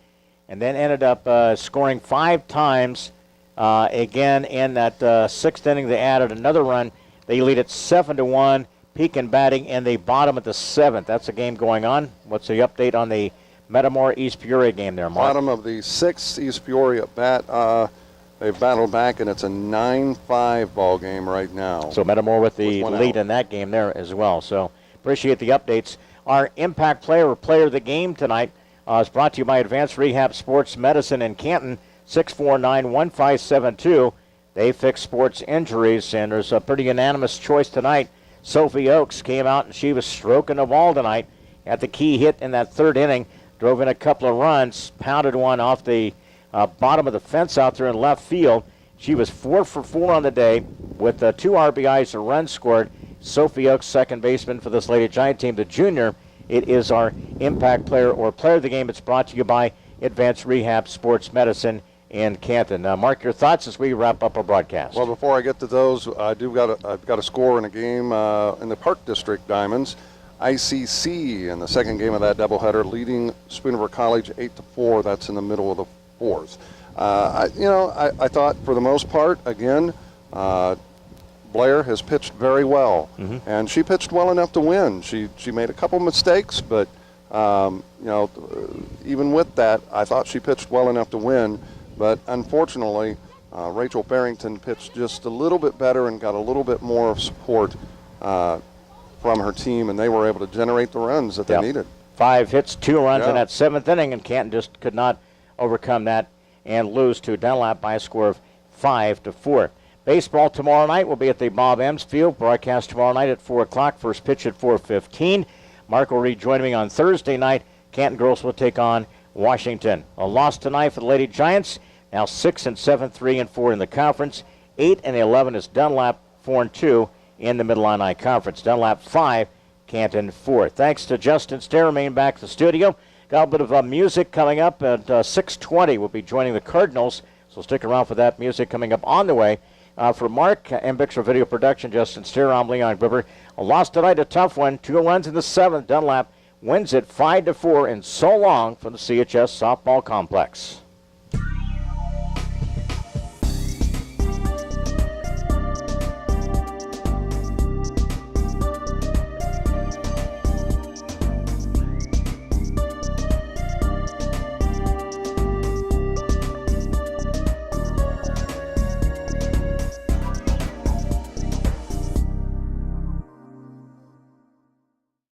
and then ended up scoring 5 times. Again, in that 6th inning, they added another run. They lead it 7-1. Pekin batting in the bottom of the 7th. That's a game going on. What's the update on the Metamora East Peoria game there, Mark? Bottom of the 6th, East Peoria bat. They've battled back, and it's a 9-5 ball game right now. So Metamora with the lead in that game there as well. So appreciate the updates. Our impact player or player of the game tonight is brought to you by Advanced Rehab Sports Medicine in Canton, 649-1572. They fix sports injuries, and there's a pretty unanimous choice tonight. Sophie Oakes came out, and she was stroking the ball tonight. Had the key hit in that 3rd inning, drove in a couple of runs, pounded one off the bottom of the fence out there in left field. She was 4 for 4 on the day with 2 RBIs, a run scored. Sophie Oakes, second baseman for this Lady Giant team, the junior. It is our impact player or player of the game. It's brought to you by Advanced Rehab Sports Medicine in Canton. Mark, your thoughts as we wrap up our broadcast. Well, before I get to those, I've got a score in a game in the Park District Diamonds. ICC in the second game of that doubleheader, leading Spooniver College 8-4. That's in the middle of the 4th. I thought for the most part, again, Blair has pitched very well, and she pitched well enough to win. She made a couple mistakes, but even with that, I thought she pitched well enough to win. But unfortunately, Rachel Barrington pitched just a little bit better and got a little bit more of support from her team, and they were able to generate the runs that they needed. 5 hits, 2 runs in that 7th inning, and Canton just could not overcome that and lose to Dunlap by a score of 5-4. Baseball tomorrow night will be at the Bob Ems Field. Broadcast tomorrow night at 4 o'clock. First pitch at 4:15. Mark will rejoin me on Thursday night. Canton girls will take on Washington. A loss tonight for the Lady Giants. Now 6-7, 3-4 in the conference. 8-11 is Dunlap, 4-2 in the Mid-Illini Conference. Dunlap 5, Canton 4. Thanks to Justin Stair, remain back to the studio. Got a bit of music coming up at 6:20. We'll be joining the Cardinals, so stick around for that music coming up on the way. For Mark and Bixler Video Production, Justin Steer, I'm Leon Groover. A loss tonight, a tough one. 2 runs in the 7th. Dunlap wins it 5-4, and so long from the CHS softball complex.